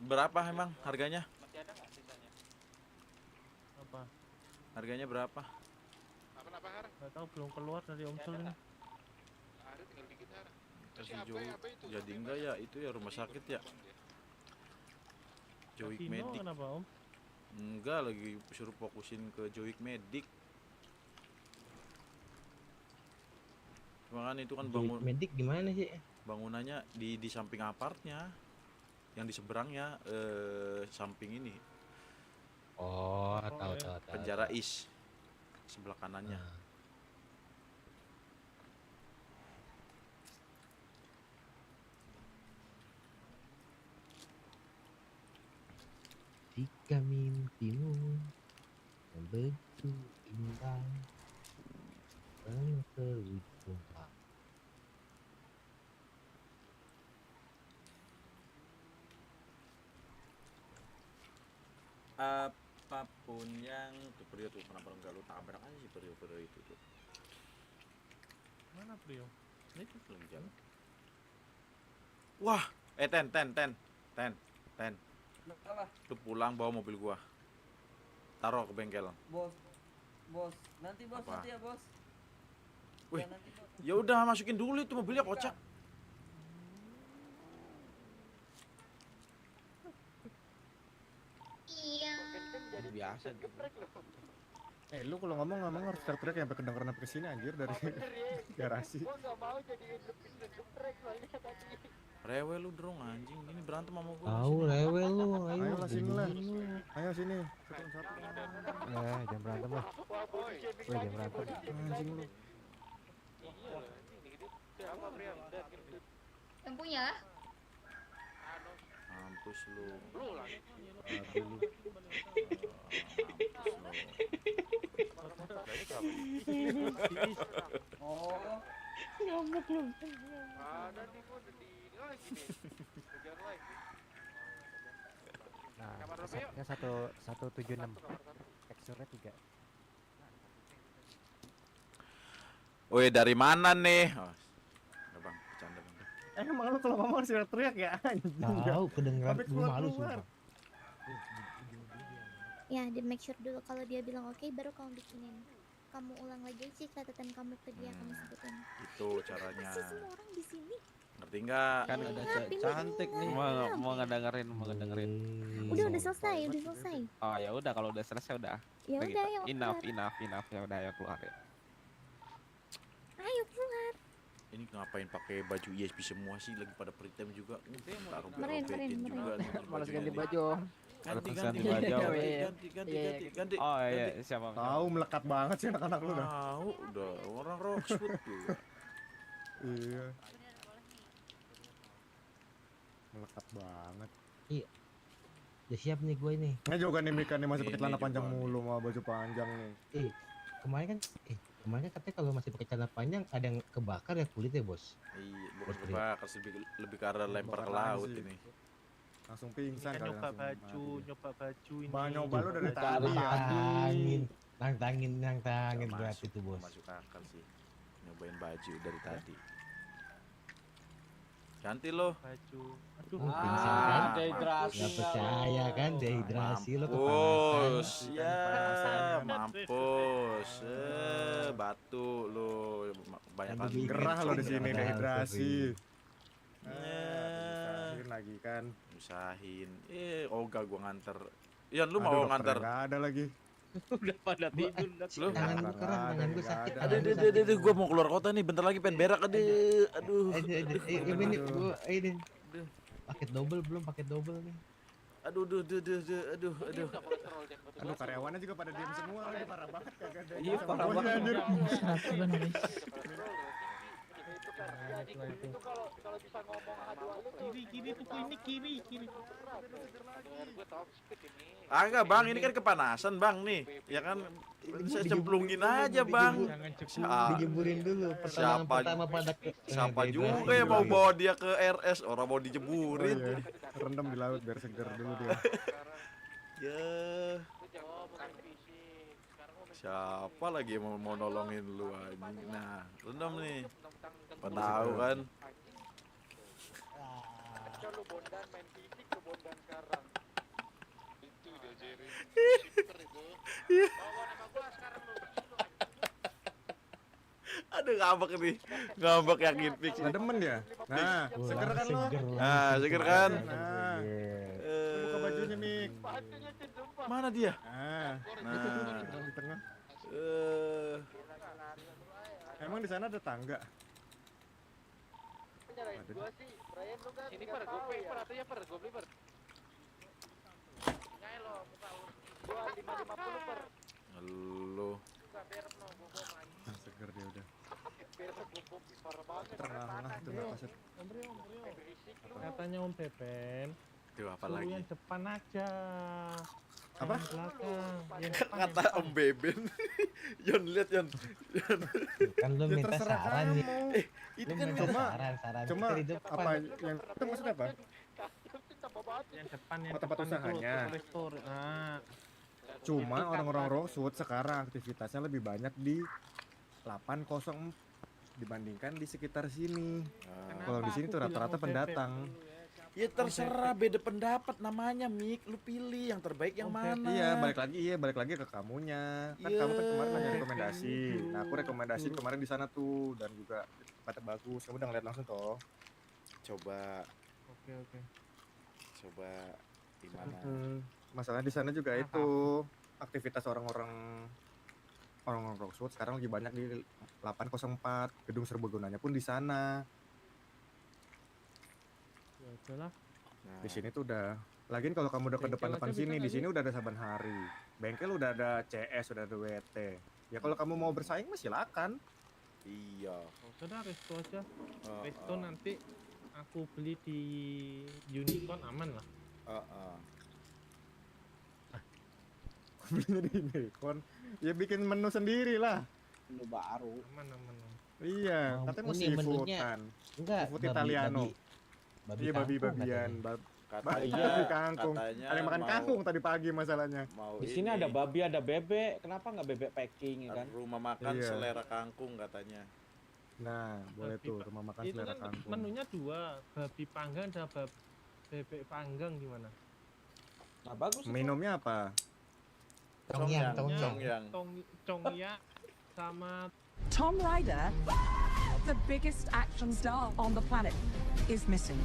Berapa emang harganya? Masih ada nggak sisanya? Apa? Harganya berapa? Apa Har? Nggak tahu, belum keluar dari Omsul ini. Ada tinggal dikit Har. Kasih jadi enggak ya itu ya rumah sakit ya. Joik Kasino Medik. kenapa Om? Enggak, lagi suruh fokusin ke Joik Medik. Cuma kan itu kan bangun Medik gimana sih? bangunannya di samping apartnya. Yang di seberangnya samping ini. Oh, tahu. Penjara is sebelah kanannya. Jika mimpimu yang begitu indah belum terwujud. Apapun yang tuh Prio tuh kenapa enggak lu tabrak aja sih Prio itu tuh. Mana Prio? Ini tuh belum jalan. Wah, ten. Lu pulang bawa mobil gua. Taruh ke bengkel. Bos, nanti bos, Apa? nanti ya bos. Wih, Ya, nanti, bos. ya udah masukin dulu itu mobilnya kocak. Iya. Biasa. Lu kalau ngomong harus teriak-teriak sampai kedengeran sampai kesini anjir dari garasi. Gua nggak mau jadiin lebih trek soalnya tadi. Rewel lu dong anjing, ini berantem sama gua. Tahu rewel lu, Ayo lah sini lah. lu. Ayo sini. Satu. Jangan berantem lah. Jangan berantem. Anjing lu. Yang punya? Mampus lu. Oh, Ngambek lu. Ada nih gua udah di lagi nih. Kejar lagi. Nah, Kamar berapa yuk? pesawatnya 176. Teksturnya 3. Woi, dari mana nih? Oh, udah bang, bercanda bang. Emang lu kalau ngomong harus teriak ya anjing. Tahu kedengeran Sampai lu malu keluar. sumpah. Ya, di make sure dulu kalau dia bilang oke, baru kamu bikinin. Kamu ulang lagi sih catatan kamu ke dia, kamu sebutin. Itu caranya. Kenapa sih semua orang di sini? Ngerti nggak? kan ada cantik nih. Mau ngedengerin. Udah selesai. Oh ya udah kalau udah selesai udah. Ya Udah udah, gitu. yuk Enough. keluar. Ya udah ya keluar ya. Ayo keluar. Ini ngapain pakai baju ESP semua sih? Lagi pada pretend juga. Taruh Meren. juga. Malas ganti baju. Ganti Oh iya, siapa? Tahu melekat banget sih anak-anak lu dah. Tahu udah orang Rockwood tuh. Iya. Melekat banget. Iya. Udah siap nih gue ini. Nggak juga nih Mika nih masih pakai Ini celana juga panjang nih. mulu sama baju panjang nih. Kemarin kan katanya kalau masih pakai celana panjang ada yang kebakar ya kulitnya, Bos. Iya, bukan kebakar, lebih ke arah lempar ke Kebakaran laut sih. ini. Langsung Ini pingsan kan kali nyoba langsung baju ini. Bang, nyoba lu dari Nyoba tadi ya. Nantangin Nggak berarti tuh, Bos. masuk akal sih. Nyobain baju dari tadi. Ganti lo. baju. Aduh. Pingsan kan? dehidrasi. Nggak percaya kan dehidrasi lo Mampus, kepanasan. ya mampus, batu lo, banyak kan Gerah lo di sini dehidrasi. Usahin Lagi kan. Usahin, ogah gua nganter. Ian lu mau nganter? Enggak ada lagi. Udah pada tidur dah. Lu? Tangan gue keren, tangan gue sakit. Aduh, gua mau keluar kota nih, bentar lagi pengen berak, aduh. Ini paket double belum paket double nih. Aduh. Aduh, karyawannya juga pada diam semua lagi, parah banget kagak ada. Iya, parah banget. Itu kalau bisa ngomong Kiri tuh ini kiri. Agak bang, ini kan kepanasan bang nih, ya kan? Saya cemplungin aja bang. Dijemurin dulu. Pertama pada Siapa juga yang mau bawa dia ke RS, orang mau dijemurin. Oh, iya. Rendam di laut biar seger dulu dia. Ya. Siapa lagi yang mau nolongin lu anjing? Nah, rendam nih. Apa tahu kan? Aduh ngambek nih, ngambek yakin fix. Nggak demen dia. Nah, seger kan lo? Nah, seger kan? Nah, buka bajunya Mik. Mana dia? Nah, di tengah. Emang di sana ada tangga? Ini per gope per atau ya per gope per. Nyai lo muka lo. 2550 per. Halo. Seger dia udah. Tengah itu nggak pas. Katanya Om Pepen. Itu apa suruh lagi? yang depan aja. Apa? Yang belakang. Yang depan, Kata Om Beben. Yon lihat Yon. Kan lu Ya minta terserah saran nih. kamu. Itu Lu kan minta cuma- saran Cuma kita di depan. apa yang itu maksudnya apa? yang depan yang tempat depan itu, usahanya. restoran. Nah, Cuma Itu orang-orang kapan? Rosewood sekarang aktivitasnya lebih banyak di 804 dibandingkan di sekitar sini. Kalau di sini tuh rata-rata pendatang. Ya terserah, beda pendapat namanya Mik. Lu pilih yang terbaik yang mana. Iya, balik lagi ke kamunya. Kan kamu kan kemarin nanya rekomendasi. Nah, aku rekomendasi kemarin di sana tuh dan juga tempatnya bagus. Kamu udah ngeliat langsung toh. Coba Oke. coba gimana? Masalah di sana juga itu aktivitas orang-orang Rosewood sekarang lagi banyak di 804. Gedung serbagunanya pun di sana. Ya udahlah. Di sini tuh udah. Lagian kalau kamu udah ke Bengkel depan-depan aja bisa sini, nggak di sini sih? udah ada saban hari. Bengkel udah ada CS, udah ada WT. Ya kalau kamu mau bersaing mah silakan. Iya. Oke dah, resto aja. Oh, Resto nanti aku beli di Unicorn aman lah. Belinya di Unicorn. Ya bikin menu sendiri lah. Menu baru. Aman. Iya, katanya mau ini seafood menunya kan. enggak Seafood Italiano. Iya, babi-babian. Katanya- Babi kangkung. katanya Ada yang makan mau- kangkung tadi pagi masalahnya. Mau Di sini ada babi, ada bebek. Kenapa nggak bebek packing ya kan? rumah makan Iya. selera kangkung katanya. Nah, boleh Babi tuh pa- rumah makan itu selera kan kangkung. menunya dua, babi panggang dan bebek panggang gimana? Nah bagus. Minumnya apa? Tongyang. Congya sama Tom Ryder, the biggest action star on the planet, is missing.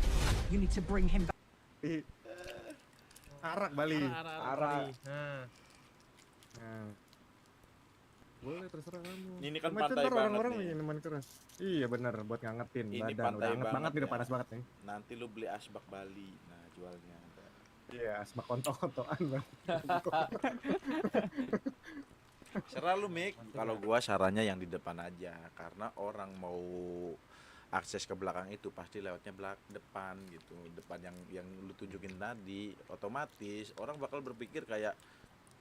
You need to bring him back. Arak Bali. Arak. Nah, Nah. Boleh terserah kamu. Ini kan Cuma itu pantai ntar banget orang-orang nih. minuman keras. Iya bener, buat ngangetin Ini badan. pantai Udah anget banget nih, udah ya. panas banget nih. Nanti lu beli asbak Bali. Nah, jualnya. Iya, asma kontok-kontokan banget. Serah lu Mik. Kalau gua sarannya yang di depan aja, karena orang mau akses ke belakang itu pasti lewatnya depan gitu. Depan yang lu tunjukin tadi, otomatis orang bakal berpikir kayak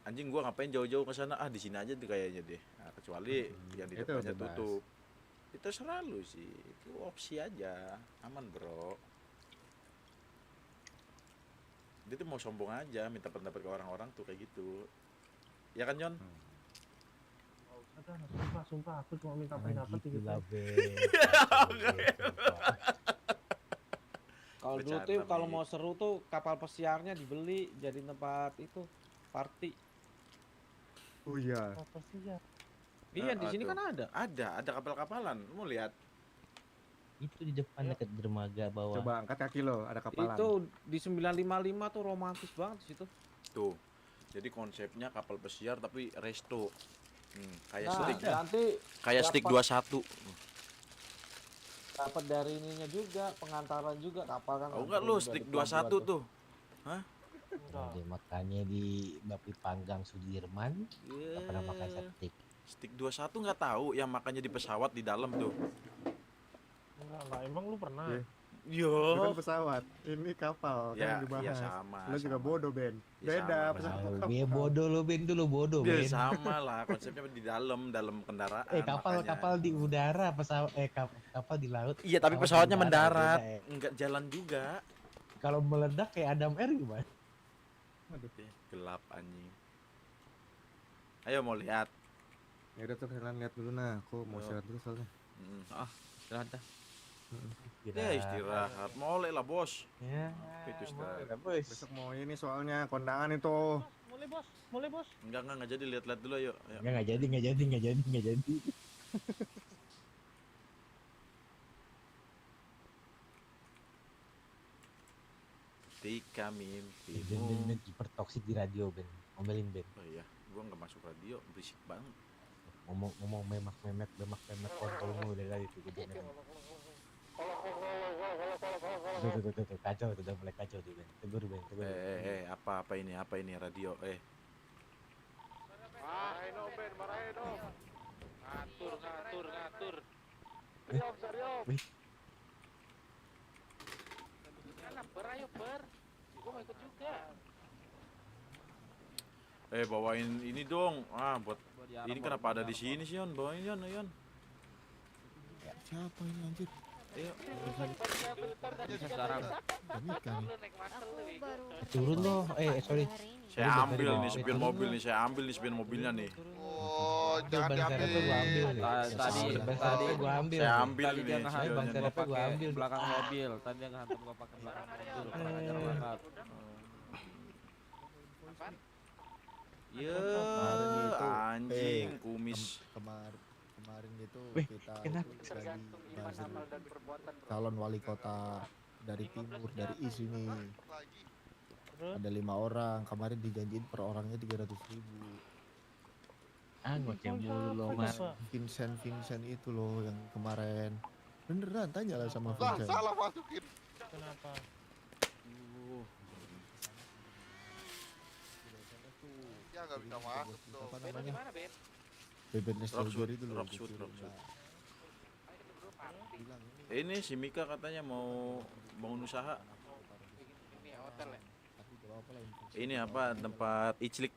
anjing gua ngapain jauh-jauh ke sana, di sini aja tuh kayaknya deh. Nah, kecuali yang di Itu depannya bebas. tutup. Itu serah lu sih. Itu opsi aja. Aman, Bro. Dia tuh mau sombong aja, minta pendapat ke orang-orang tuh kayak gitu. Ya kan, Yon? sumpah aku cuma minta pendapat gitu gitu. lah, Be. Kalau dulu tuh kalau mau seru tuh kapal pesiarnya dibeli jadi tempat itu party. Oh iya. Apa sih ya? Iya di sini tuh. kan ada. Ada kapal-kapalan. Lu mau lihat? Itu di depan dekat dermaga bawah. Coba angkat kaki lo, ada kapalan. Itu di 955 tuh romantis banget di situ. Tuh. Jadi konsepnya kapal pesiar tapi resto. Kayak Nah, stick. nanti Kayak stick dapat- 21. Dapat dari ininya juga, pengantaran juga kapal kan. Oh enggak lu stick 21 tuh. Hah? Jadi makanya di Bapi Panggang Sudirman nggak pernah makan steak. Stick 21 nggak tahu yang makannya di pesawat di dalam tuh. Enggak, emang lu pernah? Yo. Bukan pesawat, ini kapal Ya, kan yang dibahas. iya sama, Lo juga sama. bodoh Ben. Ya, Beda sama, pesawat. sama. Dia bodoh lo Ben, dulu bodoh Ya, Ben. sama lah konsepnya di dalam kendaraan. makanya. Kapal di udara, pesawat kapal di laut. Iya, tapi pesawat pesawatnya di udara, mendarat, beda, ya. enggak jalan juga. Kalau meledak kayak Adam Air gimana? Aduh. Gelap anjing. Ayo mau lihat. Ya udah tuh kalian lihat dulu nah, aku mau Yo. siaran dulu soalnya. Ah, silahkan dah. Ya istirahat, molek lah bos. Ya, Itu istirahat. Besok mau ini soalnya kondangan itu. Mulai bos. Enggak jadi, lihat-lihat dulu yuk. Nggak jadi. Ketika Ben mimpimu. kiper toksik di radio Ben, ngomelin Ben. Oh iya, gua nggak masuk radio, berisik banget. Ngomong memak kontolmu dari tadi tuh gue dengerin. Tuh, kacau, udah mulai kacau tuh Ben. Tegur. Apa ini radio? Marahin dong Ben, marahin dong. Ngatur. Serius. Ayo ber. Gua mau ikut juga. Bawain ini dong. Buat ini kenapa ada di sini sih, Yon? Bawain Yon. Siapa ini anjir? Ayo. Sekarang. Turun loh. Sorry. Saya ambil nih spion mobil nih, spion mobilnya nih. Oh, jangan diambil. Tadi gua ambil. Saya ambil nih. Ban serepnya gua ambil belakang mobil. Tadi dia ngehantam gua pakai belakang mobil. Kurang ajar banget. Ya, anjing kumis. Kemarin itu kita kenapa? lagi buzzer calon wali kota dari timur, dari IS ini. Ada 5 orang, kemarin dijanjiin per orangnya 300.000. Ngoceh mulu lo Mas. Vincent itu loh yang kemarin. Beneran, tanyalah sama Lah, Vincent. salah masukin. Kenapa? Ya nggak bisa masuk tuh. Apa namanya? Gimana, Ben? Beben Estelgor itu loh. Rockshoot. Ini si Mika katanya mau bangun usaha. Ini hotel ya. Ini apa tempat iclik.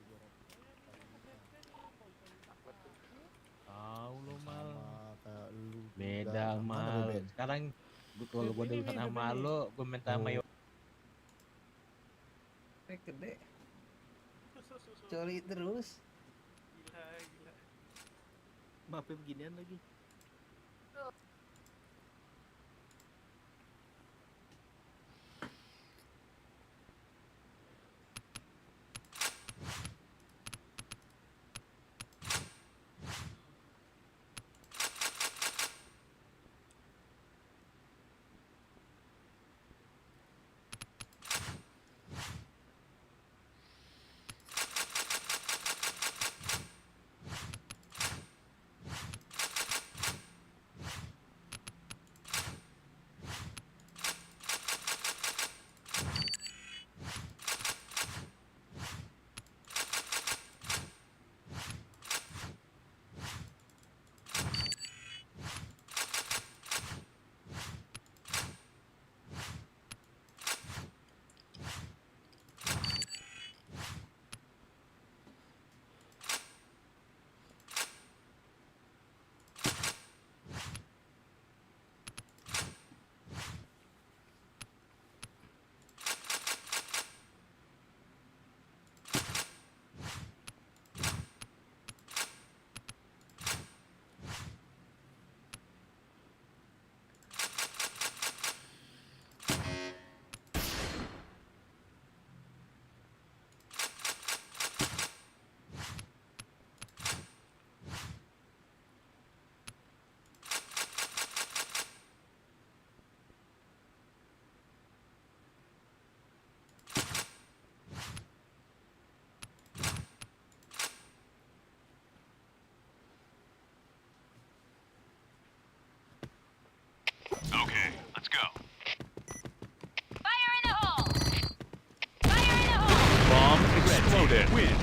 Tahu lo mal. Kayak lu. Beda mal. Sekarang kalau gua udah sama lo, gua minta sama yo. Gede. Coli terus. Gila. Maafnya beginian lagi. Okay, let's go. Fire in the hole! Fire in the hole! Bomb exploded. Win.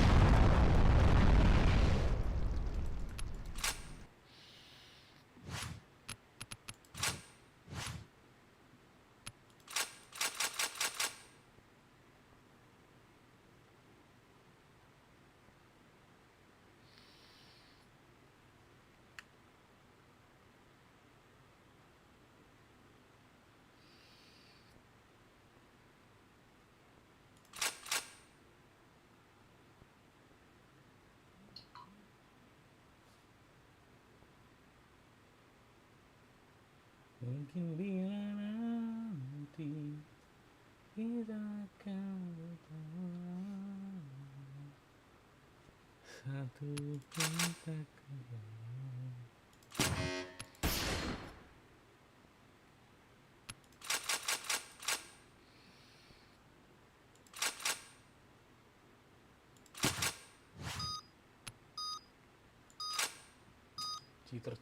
Mungkin bila nanti kita akan bertemu satu kontak.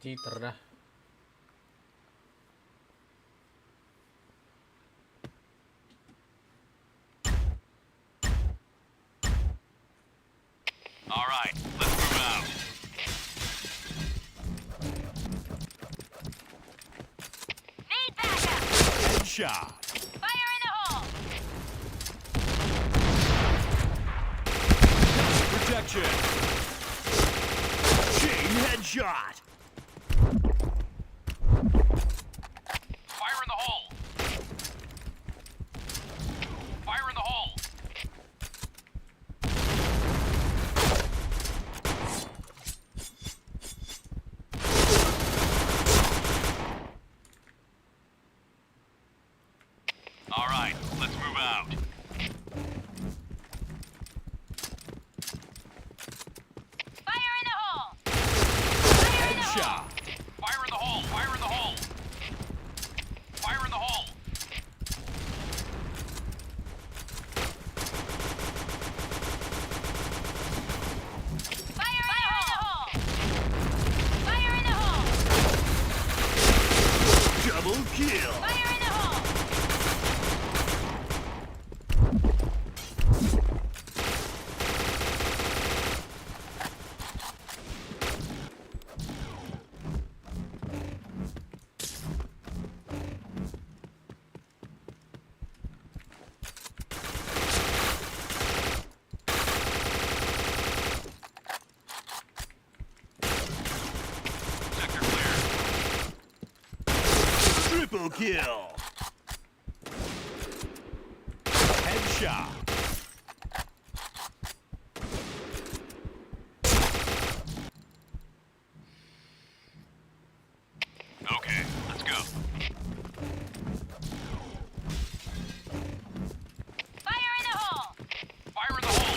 Cheater dah. All right, let's move out. Need backup. Headshot. Fire in the hole. Protection. Chain headshot. Fire in the hole. Fire in the hole. All right, let's move out. Fire in the hole. Headshot. Fire in the hole. Fire in the hole. Fire in the hole. Fire in the hole. Fire in the hole. Double kill. Fire in the hole. Sector clear. Triple kill. Headshot. Okay, let's go. Fire in the hole. Fire in the hole.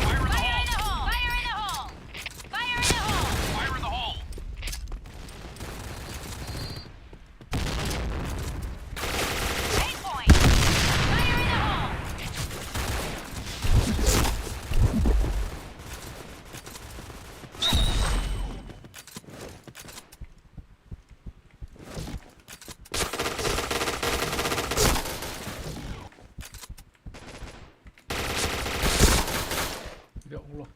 Fire in the hole. Fire in the hole. Fire in the hole. Fire in the hole. Eight point. Fire in the hole. Ya Allah.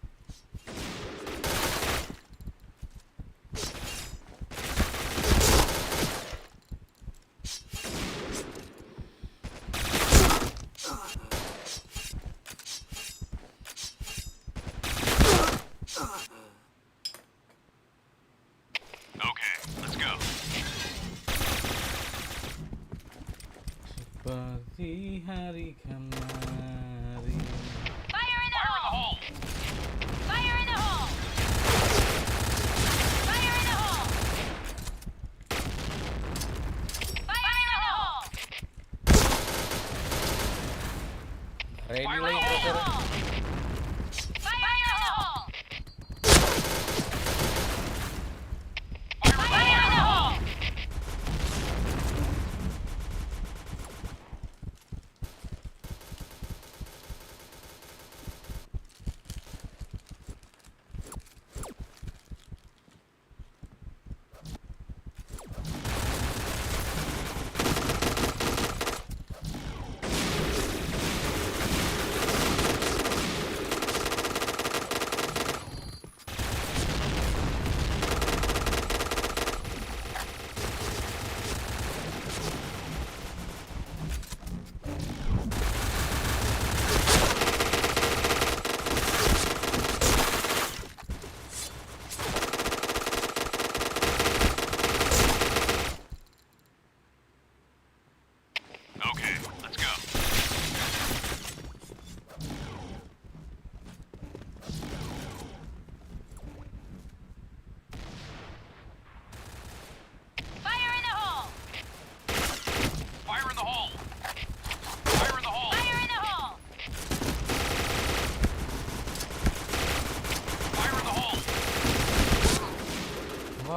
Okay, let's go. Seperti hari kemarin. Fire in the hole. Fire in the hole. Fire in the hole. Fire in the hole. Ready Fire lagi in the saudara. hole. Fire in the hole. Fire in the hole.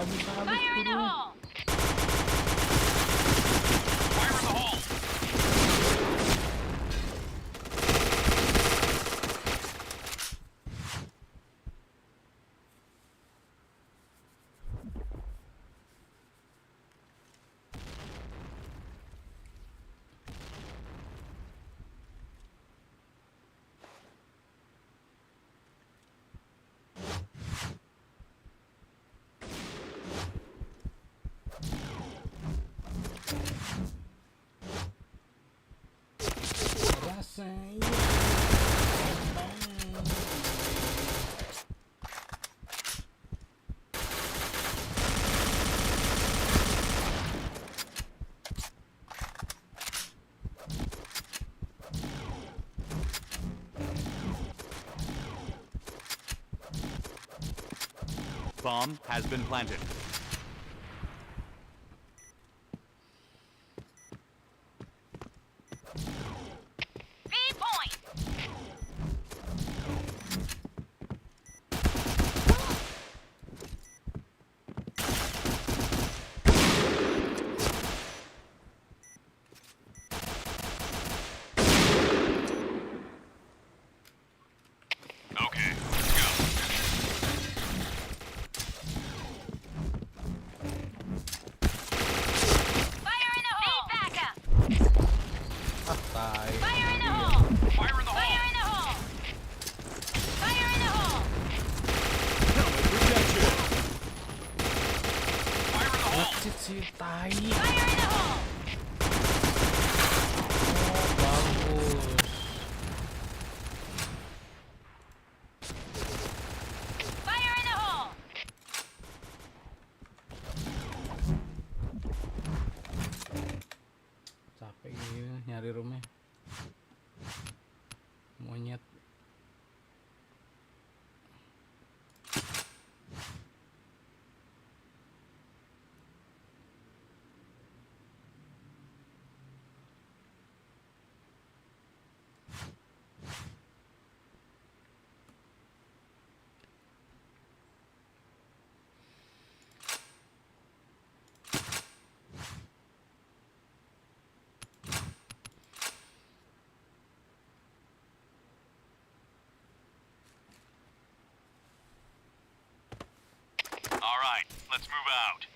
Fire in the hole! Fire in the hole! Rasanya. Bomb has been planted. B point! Okay, let's go. Fire in the hole! Need backup! Tai. Fire in the hole! Fire in the Fire hole! in the hole! Fire in the hole! Fire in the hole! Ngecit si tai. Fire in the hole! Oh, bagus. Fire in the hole! Capek gini nyari rumah. Monyet. All right, let's move out.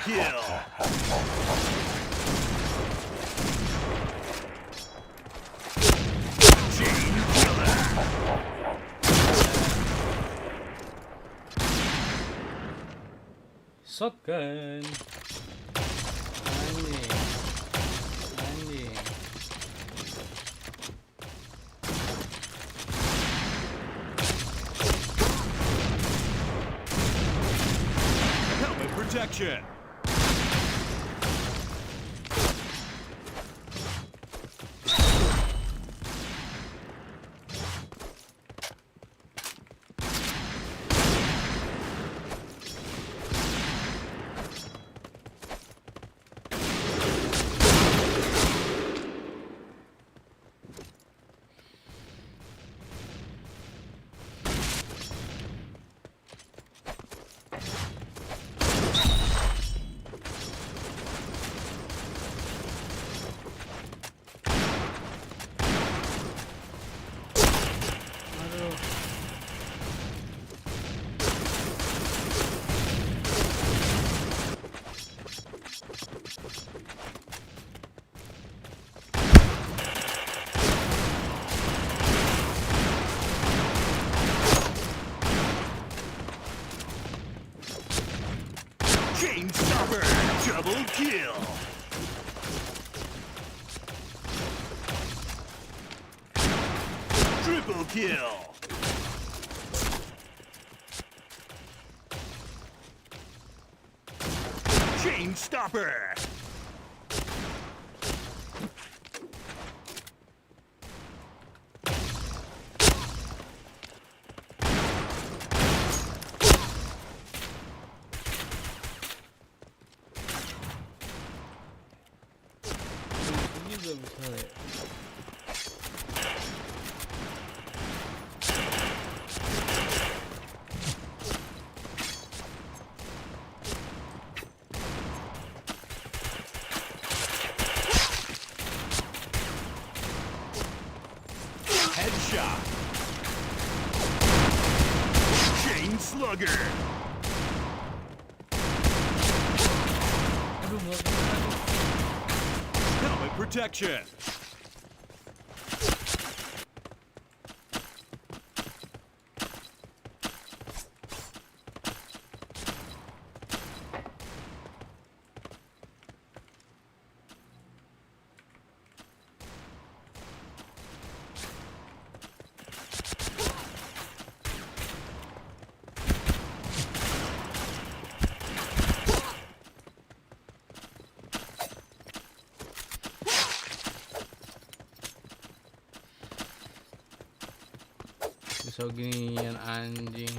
kill. Chain killer. Shotgun. Anjing. Anjing. Helmet protection. Chain stopper. Double kill. Triple kill. Chain stopper. Ini juga bisa ya. Headshot. Chain slugger. Aduh, nggak kena. Helmet protection. Pisau ginian anjing.